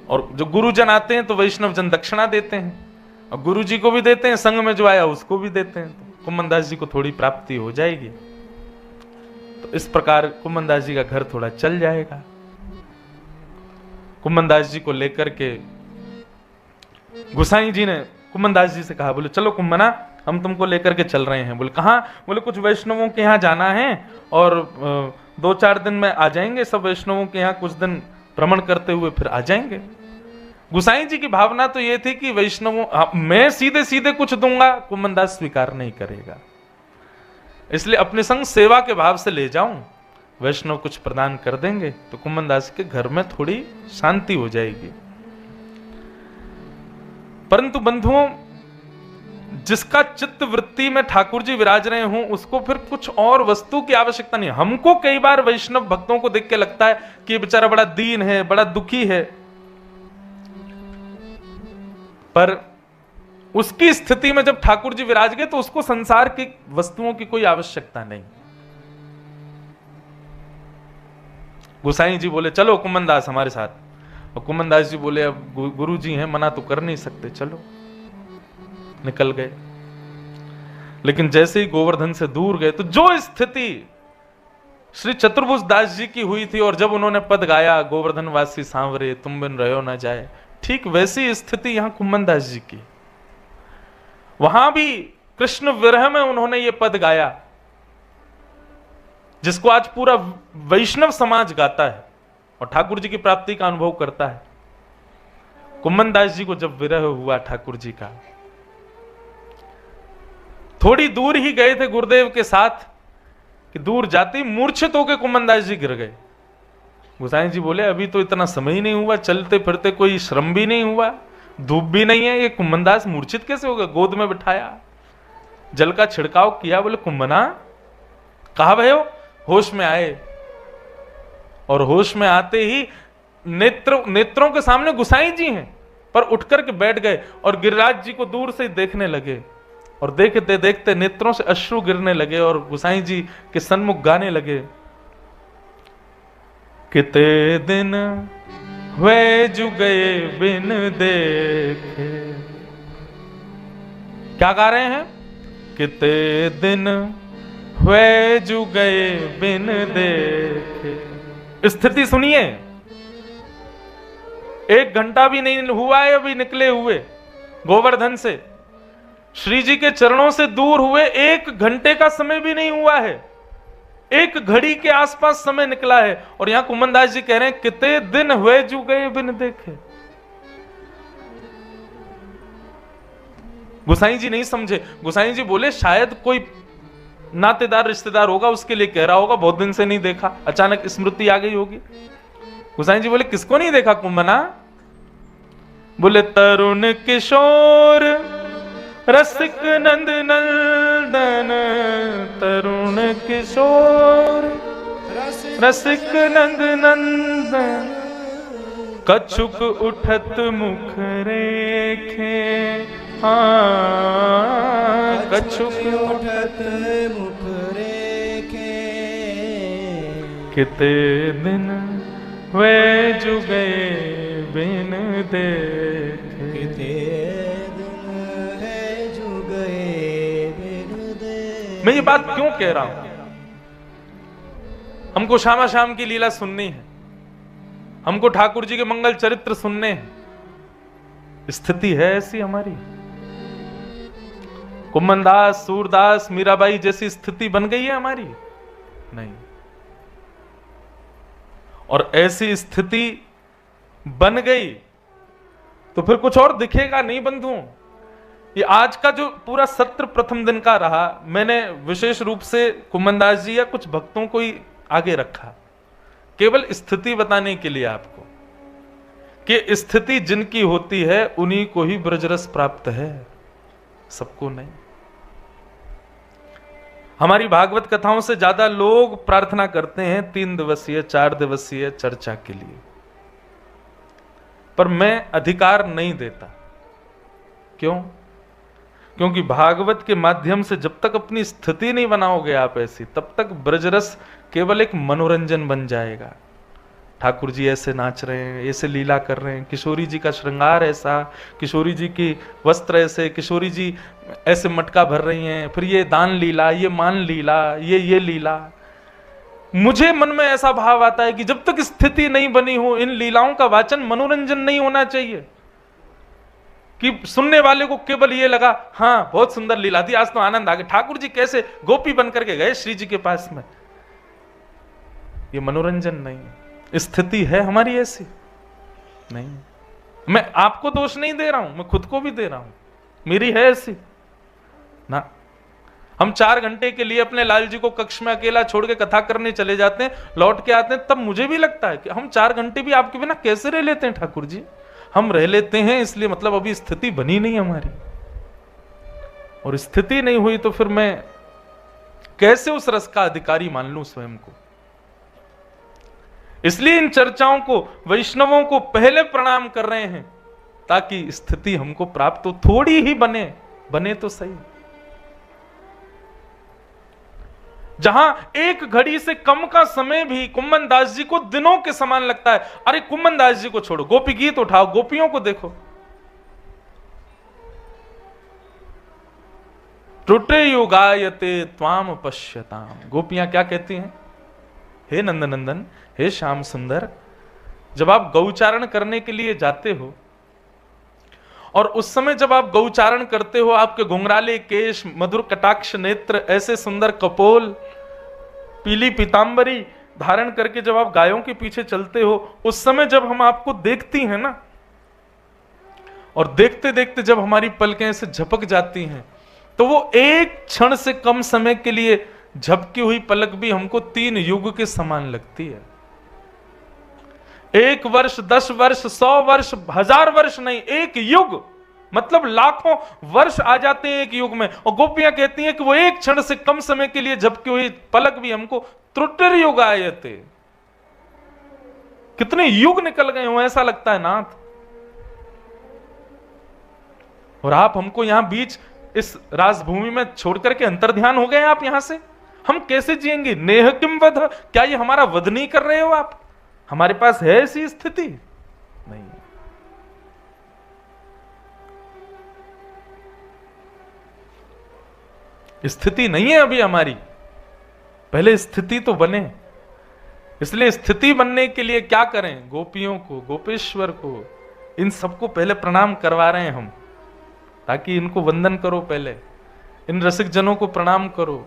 और जो गुरुजन आते हैं तो वैष्णव जन दक्षिणा देते हैं और गुरु जी को भी देते हैं, संग में जो आया उसको भी देते हैं, तो कुम्भन दास जी को थोड़ी प्राप्ति हो जाएगी। तो इस प्रकार कुम्भन दास जी का घर थोड़ा चल जाएगा। कुम्भन दास जी को लेकर के गोसाई जी ने कुम्भन दास जी से कहा, बोले चलो कुम्भना हम तुमको लेकर के चल रहे हैं। बोले कहाँ? बोले कुछ वैष्णवों के यहाँ जाना है और 2-4 दिन में आ जाएंगे, सब वैष्णवों के यहाँ कुछ दिन भ्रमण करते हुए फिर आ जाएंगे। गोसाई जी की भावना तो ये थी कि वैष्णवों मैं सीधे सीधे कुछ दूंगा, कुम्भन दास स्वीकार नहीं करेगा, इसलिए अपने संग सेवा के भाव से ले जाऊं, वैष्णव कुछ प्रदान कर देंगे तो कुम्भन दास के घर में थोड़ी शांति हो जाएगी। परंतु बंधुओं, जिसका चित्त वृत्ति में ठाकुर जी विराज रहे हों उसको फिर कुछ और वस्तु की आवश्यकता नहीं। हमको कई बार वैष्णव भक्तों को देख के लगता है कि ये बेचारा बड़ा दीन है, बड़ा दुखी है, पर उसकी स्थिति में जब ठाकुर जी विराज गए तो उसको संसार की वस्तुओं की कोई आवश्यकता नहीं। गोसाई जी बोले चलो कुम्भन दास हमारे साथ, और कुम्भन दास जी बोले अब गुरु जी हैं, मना तो कर नहीं सकते, चलो। निकल गए। लेकिन जैसे ही गोवर्धन से दूर गए तो जो स्थिति श्री चतुर्भुज दास जी की हुई थी, और जब उन्होंने पद गाया गोवर्धन वासी सांवरे तुम बिन रहो न जाए, ठीक वैसी स्थिति यहां कुम्भन दास जी की। वहां भी कृष्ण विरह में उन्होंने ये पद गाया जिसको आज पूरा वैष्णव समाज गाता है और ठाकुर जी की प्राप्ति का अनुभव करता है। कुम्भन दास जी को जब विरह हुआ ठाकुर जी का, थोड़ी दूर ही गए थे गुरुदेव के साथ कि दूर जाते ही मूर्छित होकर कुम्भन दास जी गिर गए। गोसाई जी बोले अभी तो इतना समय ही नहीं हुआ, चलते फिरते कोई श्रम भी नहीं हुआ, धूप भी नहीं है, ये कुम्भन दास मूर्छित कैसे हो गए? गोद में बिठाया, जल का छिड़काव किया, बोले कुम्भना कहां भय हो? होश में आए, और होश में आते ही नेत्रों के सामने गोसाई जी हैं, पर उठ करके बैठ गए और गिरिराज जी को दूर से देखने लगे, और देखते देखते नेत्रों से अश्रु गिरने लगे और गोसाई जी के सन्मुख गाने लगे, कितने दिन हुए जु गए बिन देखे। क्या गा रहे हैं? कितने दिन हुए जु गए बिन देखे। स्थिति सुनिए, 1 घंटा भी नहीं हुआ है अभी निकले हुए गोवर्धन से, श्री जी के चरणों से दूर हुए 1 घंटे का समय भी नहीं हुआ है, 1 घड़ी के आसपास समय निकला है। और यहां कुमनदास जी कह रहे हैं कितने दिन हुए जू गए बिन देखे। गोसाई जी नहीं समझे। गोसाई जी बोले शायद कोई नातेदार रिश्तेदार होगा, उसके लिए कह रहा होगा, बहुत दिन से नहीं देखा, अचानक स्मृति आ गई होगी। गोसाई जी बोले किसको नहीं देखा कुंभना? बोले तरुण किशोर रसिक नंद नंदन, तरुण किशोर रसिक नंद नंदन, कछुक उठत मुख रेखे, हाँ कछुक उठत मुख रेखे, किते दिन वे जुगे बिन देखे, किते दिन है जुगे बिन देखे। मैं ये बात क्यों कह रहा हूं? हमको श्यामा श्याम की लीला सुननी है, हमको ठाकुर जी के मंगल चरित्र सुनने हैं। स्थिति है ऐसी हमारी, कुम्मनदास, सूरदास, मीराबाई जैसी स्थिति बन गई है हमारी? नहीं। और ऐसी स्थिति बन गई तो फिर कुछ और दिखेगा नहीं बंधुओं। ये आज का जो पूरा सत्र प्रथम दिन का रहा, मैंने विशेष रूप से कुम्मनदास जी या कुछ भक्तों को ही आगे रखा, केवल स्थिति बताने के लिए आपको, कि स्थिति जिनकी होती है उन्हीं को ही ब्रजरस प्राप्त है, सबको नहीं। हमारी भागवत कथाओं से ज्यादा लोग प्रार्थना करते हैं 3 दिवसीय 4 दिवसीय चर्चा के लिए, पर मैं अधिकार नहीं देता। क्यों? क्योंकि भागवत के माध्यम से जब तक अपनी स्थिति नहीं बनाओगे आप ऐसी, तब तक ब्रजरस केवल एक मनोरंजन बन जाएगा। ठाकुर जी ऐसे नाच रहे हैं, ऐसे लीला कर रहे हैं, किशोरी जी का श्रृंगार ऐसा, किशोरी जी की वस्त्र ऐसे, किशोरी जी ऐसे मटका भर रही हैं, फिर ये दान लीला, ये मान लीला, ये लीला। मुझे मन में ऐसा भाव आता है कि जब तक स्थिति नहीं बनी हो, इन लीलाओं का वाचन मनोरंजन नहीं होना चाहिए कि सुनने वाले को केवल ये लगा हाँ बहुत सुंदर लीला थी, आज तो आनंद आ गया, ठाकुर जी कैसे गोपी बन करके गए श्री जी के पास में। ये मनोरंजन नहीं। स्थिति है हमारी ऐसी नहीं। मैं आपको दोष नहीं दे रहा हूं, मैं खुद को भी दे रहा हूं, मेरी है ऐसी ना। हम 4 घंटे के लिए अपने लाल जी को कक्ष में अकेला छोड़ के कथा करने चले जाते हैं, लौट के आते हैं, तब मुझे भी लगता है कि हम 4 घंटे भी आपके बिना कैसे रह लेते हैं ठाकुर जी। हम रह लेते हैं इसलिए मतलब अभी स्थिति बनी नहीं हमारी, और स्थिति नहीं हुई तो फिर मैं कैसे उस रस का अधिकारी मान लूं स्वयं को। इसलिए इन चर्चाओं को, वैष्णवों को पहले प्रणाम कर रहे हैं ताकि स्थिति हमको प्राप्त हो, थोड़ी ही बने तो सही। जहां 1 घड़ी से कम का समय भी कुम्मनदास जी को दिनों के समान लगता है। अरे कुम्मनदास जी को छोड़ो, गोपी गीत उठाओ, गोपियों को देखो, त्रुटे युगायते त्वाम पश्यताम। गोपियां क्या कहती हैं? हे नंदनंदन, हे श्याम सुंदर, जब आप गौचारण करने के लिए जाते हो और उस समय जब आप गौचारण करते हो, आपके घुंघराले केश, मधुर कटाक्ष नेत्र, ऐसे सुंदर कपोल, पीली पीतांबरी धारण करके जब आप गायों के पीछे चलते हो, उस समय जब हम आपको देखती हैं ना, और देखते देखते जब हमारी पलकें ऐसे झपक जाती हैं, तो वो एक क्षण से कम समय के लिए झपकी हुई पलक भी हमको 3 युग के समान लगती है। 1 वर्ष, 10 वर्ष, 100 वर्ष, 1000 वर्ष नहीं, 1 युग, मतलब लाखों वर्ष आ जाते हैं 1 युग में। और गोपियां कहती हैं कि वो 1 क्षण से कम समय के लिए झपकी हुई पलक भी हमको त्रुटिर युग आयते, कितने युग निकल गए हो ऐसा लगता है नाथ। और आप हमको यहां बीच इस राजभूमि में छोड़ करके अंतर्ध्यान हो गए आप यहां से। हम कैसे जिएंगे? नेह किम वध, क्या ये हमारा वध नहीं कर रहे हो आप? हमारे पास है ऐसी स्थिति नहीं। स्थिति नहीं है अभी हमारी, पहले स्थिति तो बने। इसलिए स्थिति बनने के लिए क्या करें? गोपियों को, गोपेश्वर को, इन सबको पहले प्रणाम करवा रहे हैं हम, ताकि इनको वंदन करो, पहले इन रसिक जनों को प्रणाम करो,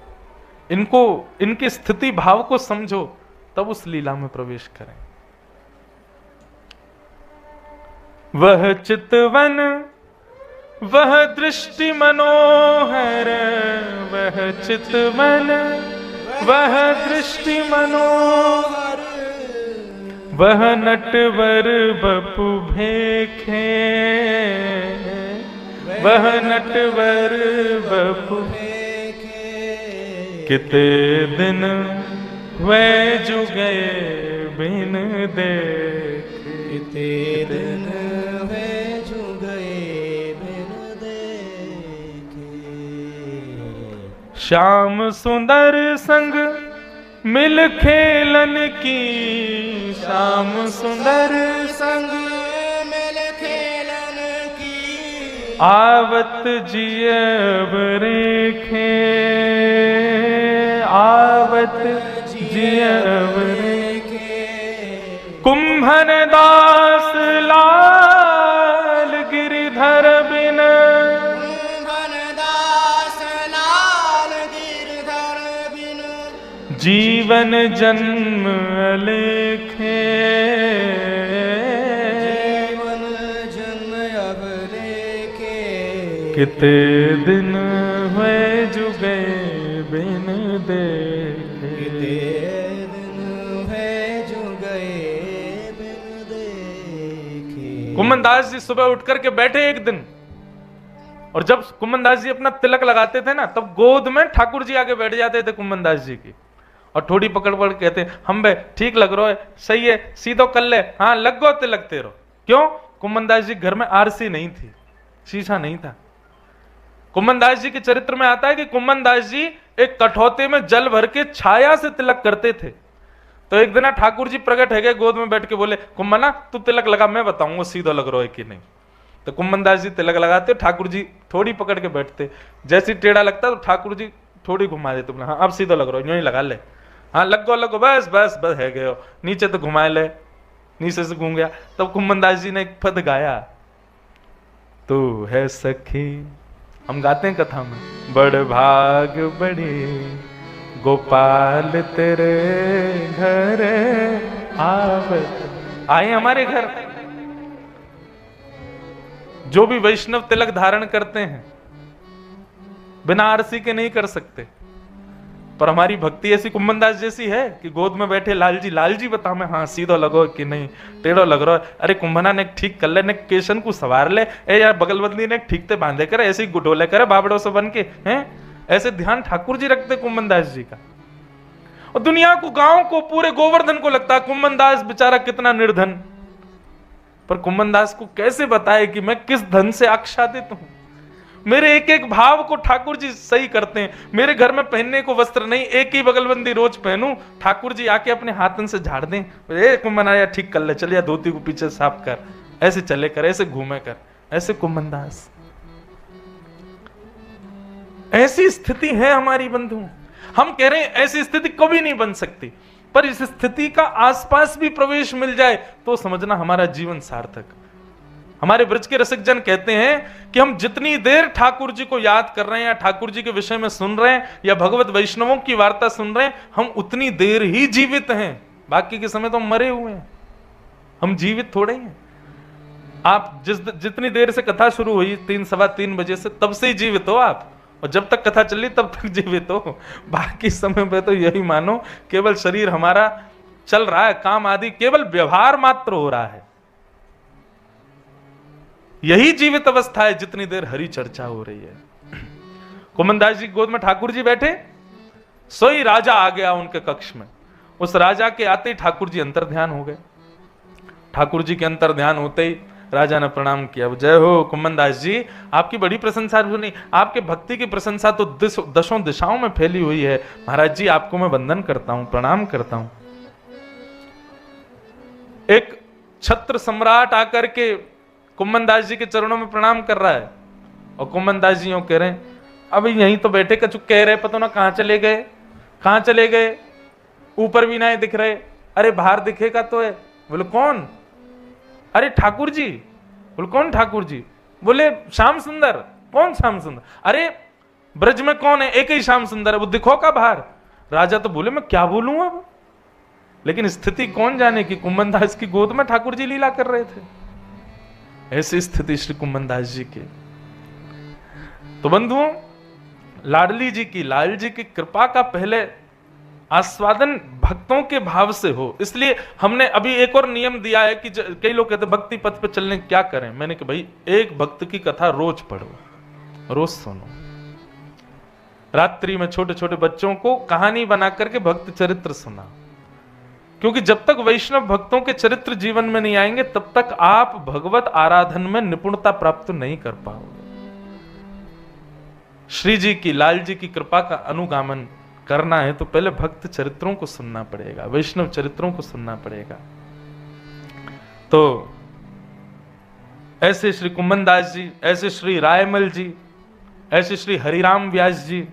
इनको इनकी स्थिति भाव को समझो, तब उस लीला में प्रवेश करें। वह चितवन वह दृष्टि मनोहर, वह चितवन वह दृष्टि मनोहर, वह नटवर बपु भेखे, वह नटवर बपु भेखे, किते दिन वे जुगे बिन देखे, किते दिन वे जुगे बिन देखे। श्याम सुंदर संग मिल खेलन की, श्याम सुंदर संग मिल खेलन की, आवत जियब रेखे, आवत जियब रेखे। कुंभन दास लाल गिरधर बिन, कुंभन दास लाल गिरधर बिन, जीवन जन्म अलेखे, जीवन जन्म अब लेखे, किते दिन हुए जुगे बिन देखे, किते दिन हुए जुगे बिन देखे। कुंभन दास जी सुबह उठ करके बैठे एक दिन, और जब कुंभन दास जी अपना तिलक लगाते थे ना, तब गोद में ठाकुर जी आके बैठ जाते थे कुंभन दास जी की, और थोड़ी पकड़ पकड़ कहते, हम बे ठीक लग रहा है, सही है, सीधो कर ले, हाँ लग गो तिलक तेरो। क्यों? कुंभन दास जी घर में आरसी नहीं थी, शीशा नहीं था। कुंभन दास जी के चरित्र में आता है कि कुंभन दास जी एक कठौते में जल भर के छाया से तिलक करते थे। तो एक दिन ठाकुर जी प्रकट है गए, गोद में बैठ के बोले, कुंभना तू तिलक लगा, मैं बताऊंगा सीधो लग रहा है कि नहीं। तो कुंभन दास जी तिलक लगाते, ठाकुर जी थोड़ी पकड़ के बैठते, जैसे टेढ़ा लगता तो ठाकुर जी थोड़ी घुमा देते, बोले हाँ अब सीधा लग रहा है, यूं ही लगा ले, हाँ लगो बस बस बस है गए, नीचे तो घुमा ले, नीचे से घूम गया। तब कुंभन दास जी ने एक पद गाया, तू है सखी, हम गाते हैं कथा में, बड़ भाग बड़ी गोपाल तेरे घर आवत, आए हमारे घर। जो भी वैष्णव तिलक धारण करते हैं बिना आरसी के नहीं कर सकते, पर हमारी भक्ति ऐसी कुंभन दास जैसी है कि गोद में बैठे लाल जी बता मैं, हाँ सीधो लगो कि नहीं टेढ़ो लग रहा है, अरे कुंभना ने ठीक कर ले, ने केशन को सवार ले, ए यार बगल बदली ने ठीक ते बांधे करे, ऐसे ही गुडोले करे बाबड़ों से बन के हैं। ऐसे ध्यान ठाकुर जी रखते कुंभन दास जी का। और दुनिया को, गांव को, पूरे गोवर्धन को लगता है कुंभन दास बेचारा कितना निर्धन, पर कुंभन दास को कैसे बताए कि मैं किस धन से आच्छादित हूं। मेरे एक एक भाव को ठाकुर जी सही करते हैं। मेरे घर में पहनने को वस्त्र नहीं, एक ही बगलबंदी रोज पहनूं, ठाकुर जी आके अपने हाथन से झाड़ दें, ए कुंभन आया ठीक कर ले, चल या धोती को पीछे साफ कर, ऐसे चले कर, ऐसे घूमे कर, ऐसे कुंभन दास। ऐसी स्थिति है हमारी बंधु। हम कह रहे हैं ऐसी स्थिति कभी नहीं बन सकती, पर इस स्थिति का आसपास भी प्रवेश मिल जाए तो समझना हमारा जीवन सार्थक। हमारे ब्रज के रसिक जन कहते हैं कि हम जितनी देर ठाकुर जी को याद कर रहे हैं या ठाकुर जी के विषय में सुन रहे हैं या भगवत वैष्णवों की वार्ता सुन रहे हैं, हम उतनी देर ही जीवित हैं, बाकी के समय तो हम मरे हुए हैं, हम जीवित थोड़े हैं। आप जितनी देर से कथा शुरू हुई 3 सवा 3 बजे से, तब से ही जीवित हो आप, और जब तक कथा चली तब तक जीवित हो। बाकी समय पे तो यही मानो केवल शरीर हमारा चल रहा है, काम आदि केवल व्यवहार मात्र हो रहा है। यही जीवित अवस्था है जितनी देर हरि चर्चा हो रही है। कुंभन दास जी गोद में ठाकुर जी बैठे, सोई राजा आ गया उनके कक्ष में। उस राजा के आते ही ठाकुर जी अंतर ध्यान हो गए। ठाकुर जी के अंतर ध्यान होते ही राजा ने प्रणाम किया, जय हो कुंभन दास जी, आपकी बड़ी प्रशंसा सुनी, आपके भक्ति की प्रशंसा तो दशों दिशाओं में फैली हुई है। महाराज जी आपको मैं वंदन करता हूं, प्रणाम करता हूं। एक छत्र सम्राट आकर के कुंभन दास जी के चरणों में प्रणाम कर रहा है, और कुंभन दास जी यूं कह रहे हैं, अभी यहीं तो बैठे कछु कह रहे, पता ना कहां चले गए, कहां चले गए, ऊपर भी नहीं दिख रहे, अरे बाहर दिखेगा तो है। बोले कौन? अरे ठाकुर जी। बोले कौन ठाकुर जी? बोले श्याम सुंदर। कौन श्याम सुंदर? अरे ब्रज में कौन है? एक ही श्याम सुंदर है, वो दिखो का बाहर। राजा तो बोले मैं क्या बोलूं अब, लेकिन स्थिति कौन जाने की कुंभन दास की गोद में ठाकुर जी लीला कर रहे थे। ऐसी स्थिति श्री कुंभन दास जी की। तो बंधुओं, लाडली जी की, लाल जी की कृपा का पहले आस्वादन भक्तों के भाव से हो। इसलिए हमने अभी एक और नियम दिया है कि कई लोग कहते भक्ति पथ पे चलने क्या करें। मैंने कहा भाई एक भक्त की कथा रोज पढ़ो, रोज सुनो। रात्रि में छोटे छोटे बच्चों को कहानी बना करके भक्त चरित्र सुना, क्योंकि जब तक वैष्णव भक्तों के चरित्र जीवन में नहीं आएंगे तब तक आप भगवत आराधन में निपुणता प्राप्त नहीं कर पाओगे। श्री जी की, लाल जी की कृपा का अनुगामन करना है तो पहले भक्त चरित्रों को सुनना पड़ेगा, वैष्णव चरित्रों को सुनना पड़ेगा। तो ऐसे श्री कुंभन दास जी, ऐसे श्री रायमल जी, ऐसे श्री हरिराम व्यास जी,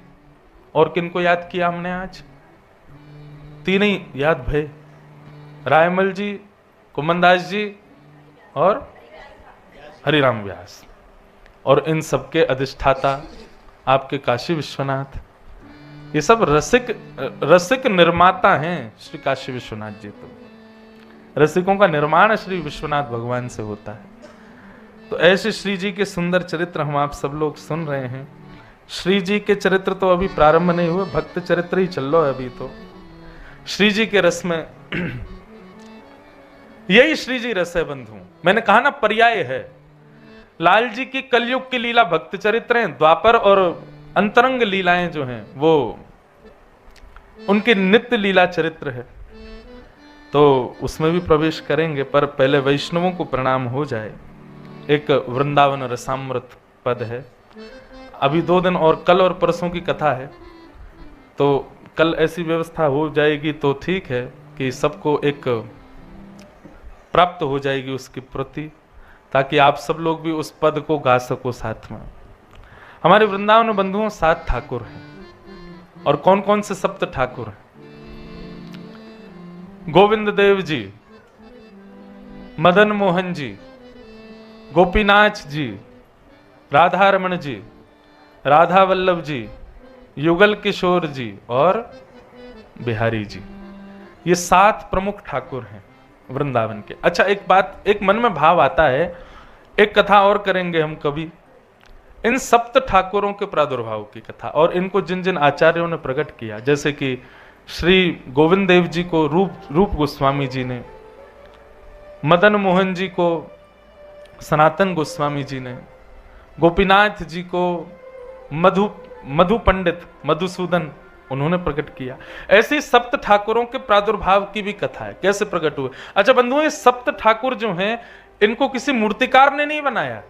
और किनको याद किया हमने आज? तीन ही याद भय, रायमल जी, कुंभन दास जी और हरिराम व्यास। और इन सबके अधिष्ठाता आपके काशी विश्वनाथ। ये सब रसिक निर्माता हैं श्री काशी विश्वनाथ जी। तो रसिकों का निर्माण श्री विश्वनाथ भगवान से होता है। तो ऐसे श्री जी के सुंदर चरित्र हम आप सब लोग सुन रहे हैं। श्री जी के चरित्र तो अभी प्रारंभ नहीं हुए, भक्त चरित्र ही चल रहा है अभी। तो श्री जी के रस में यही श्री जी रस है बंधु। मैंने कहा ना पर्याय है। लाल जी की कलयुग की लीला भक्त चरित्र हैं, द्वापर और अंतरंग लीलाएं जो हैं वो उनके नित्य लीला चरित्र है। तो उसमें भी प्रवेश करेंगे, पर पहले वैष्णवों को प्रणाम हो जाए। एक वृंदावन रसामृत पद है। अभी 2 दिन और, कल और परसों की कथा है, तो कल ऐसी व्यवस्था हो जाएगी तो ठीक है कि सबको एक प्राप्त हो जाएगी उसकी प्रति, ताकि आप सब लोग भी उस पद को गा सको साथ में। हमारे वृंदावन बंधुओं 7 ठाकुर हैं। और कौन कौन से सप्त ठाकुर हैं? गोविंद देव जी, मदन मोहन जी, गोपीनाथ जी, राधा रमण जी, राधा वल्लभ जी, युगल किशोर जी और बिहारी जी। ये 7 प्रमुख ठाकुर हैं वृंदावन के। अच्छा, एक बात, एक मन में भाव आता है, एक कथा और करेंगे हम कभी, इन सप्त ठाकुरों के प्रादुर्भाव की कथा, और इनको जिन जिन आचार्यों ने प्रकट किया, जैसे कि श्री गोविंद देव जी को रूप गोस्वामी जी ने, मदन मोहन जी को सनातन गोस्वामी जी ने, गोपीनाथ जी को मधु पंडित मधुसूदन उन्होंने प्रकट किया। ऐसे सप्त ठाकुरों के प्रादुर्भाव की भी कथा है, कैसे प्रकट हुए। अच्छा बंधुओं, ये सप्त ठाकुर जो हैं इनको किसी मूर्तिकार ने नहीं बनाया।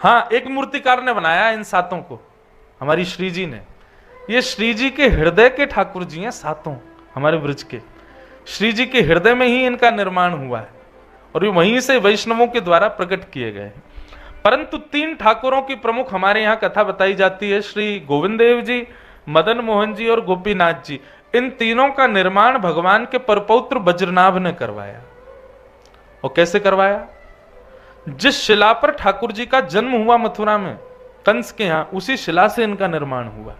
हाँ, एक मूर्तिकार ने बनाया इन 7 को, हमारी श्री जी ने। ये श्री जी के हृदय के ठाकुर जी हैं 7 हमारे ब्रज के। श्री जी के हृदय में ही इनका निर्माण हुआ है और ये वहीं से वैष्णवों के द्वारा प्रकट किए गए हैं। परंतु 3 ठाकुरों की प्रमुख हमारे यहाँ कथा बताई जाती है, श्री गोविंद देव जी, मदन मोहन जी और गोपीनाथ जी। इन तीनों का निर्माण भगवान के परपौत्र वज्रनाभ ने करवाया। और कैसे करवाया? जिस शिला पर ठाकुर जी का जन्म हुआ मथुरा में कंस के यहां, उसी शिला से इनका निर्माण हुआ।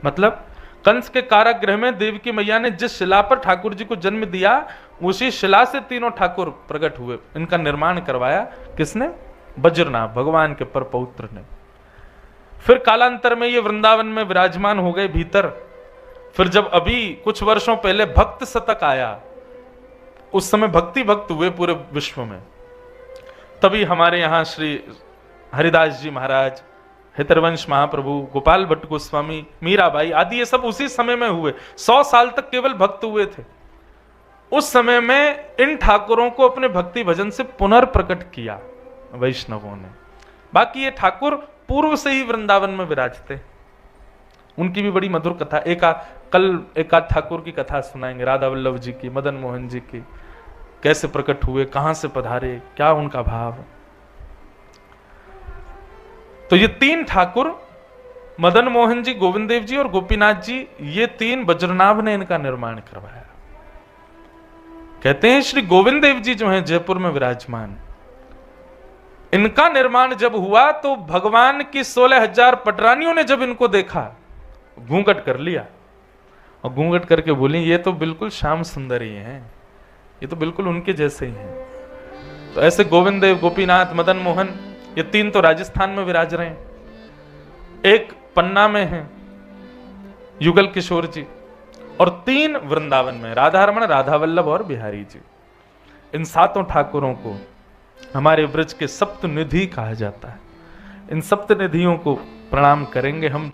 मतलब कंस के कारागृह में देवकी मैया ने जिस शिला पर ठाकुर जी को जन्म दिया, उसी शिला से तीनों ठाकुर प्रकट हुए। इनका निर्माण करवाया किसने? वज्रनाभ, भगवान के परपौत्र ने। फिर कालांतर में ये वृंदावन में विराजमान हो गए भीतर। फिर जब अभी कुछ वर्षों पहले भक्त शतक आया, उस समय भक्ति भक्त हुए पूरे विश्व में, तभी हमारे यहां श्री हरिदास जी महाराज, हितरवंश महाप्रभु, गोपाल भट्ट गोस्वामी, मीराबाई आदि ये सब उसी समय में हुए। 100 साल तक केवल भक्त हुए थे। उस समय में इन ठाकुरों को अपने भक्ति भजन से पुनर्प्रकट किया वैष्णवों ने। बाकी ये ठाकुर पूर्व से ही वृंदावन में विराजते। उनकी भी बड़ी मधुर कथा, कल एक ठाकुर की कथा सुनाएंगे, राधा वल्लभ जी की, मदन मोहन जी की, कैसे प्रकट हुए, कहां से पधारे, क्या उनका भाव। तो ये 3 ठाकुर, मदन मोहन जी, गोविंद देव जी और गोपीनाथ जी, ये 3 वज्रनाभ ने इनका निर्माण करवाया। कहते हैं श्री गोविंद देव जी जो हैं जयपुर में विराजमान, इनका निर्माण जब हुआ तो भगवान की 16,000 पटरानियों ने जब इनको देखा, घूंघट कर लिया और घूंघट करके बोली ये तो बिल्कुल श्याम सुंदर ही हैं, ये तो बिल्कुल उनके जैसे ही हैं। तो ऐसे गोविंद देव, गोपीनाथ, मदन मोहन, ये 3 तो राजस्थान में विराज रहे हैं, एक पन्ना में है युगल किशोर जी, और 3 वृंदावन में, राधा रमण, राधा वल्लभ और बिहारी जी। इन 7 ठाकुरों को हमारे ब्रज के सप्त निधि कहा जाता है। इन सप्त निधियों को प्रणाम करेंगे हम।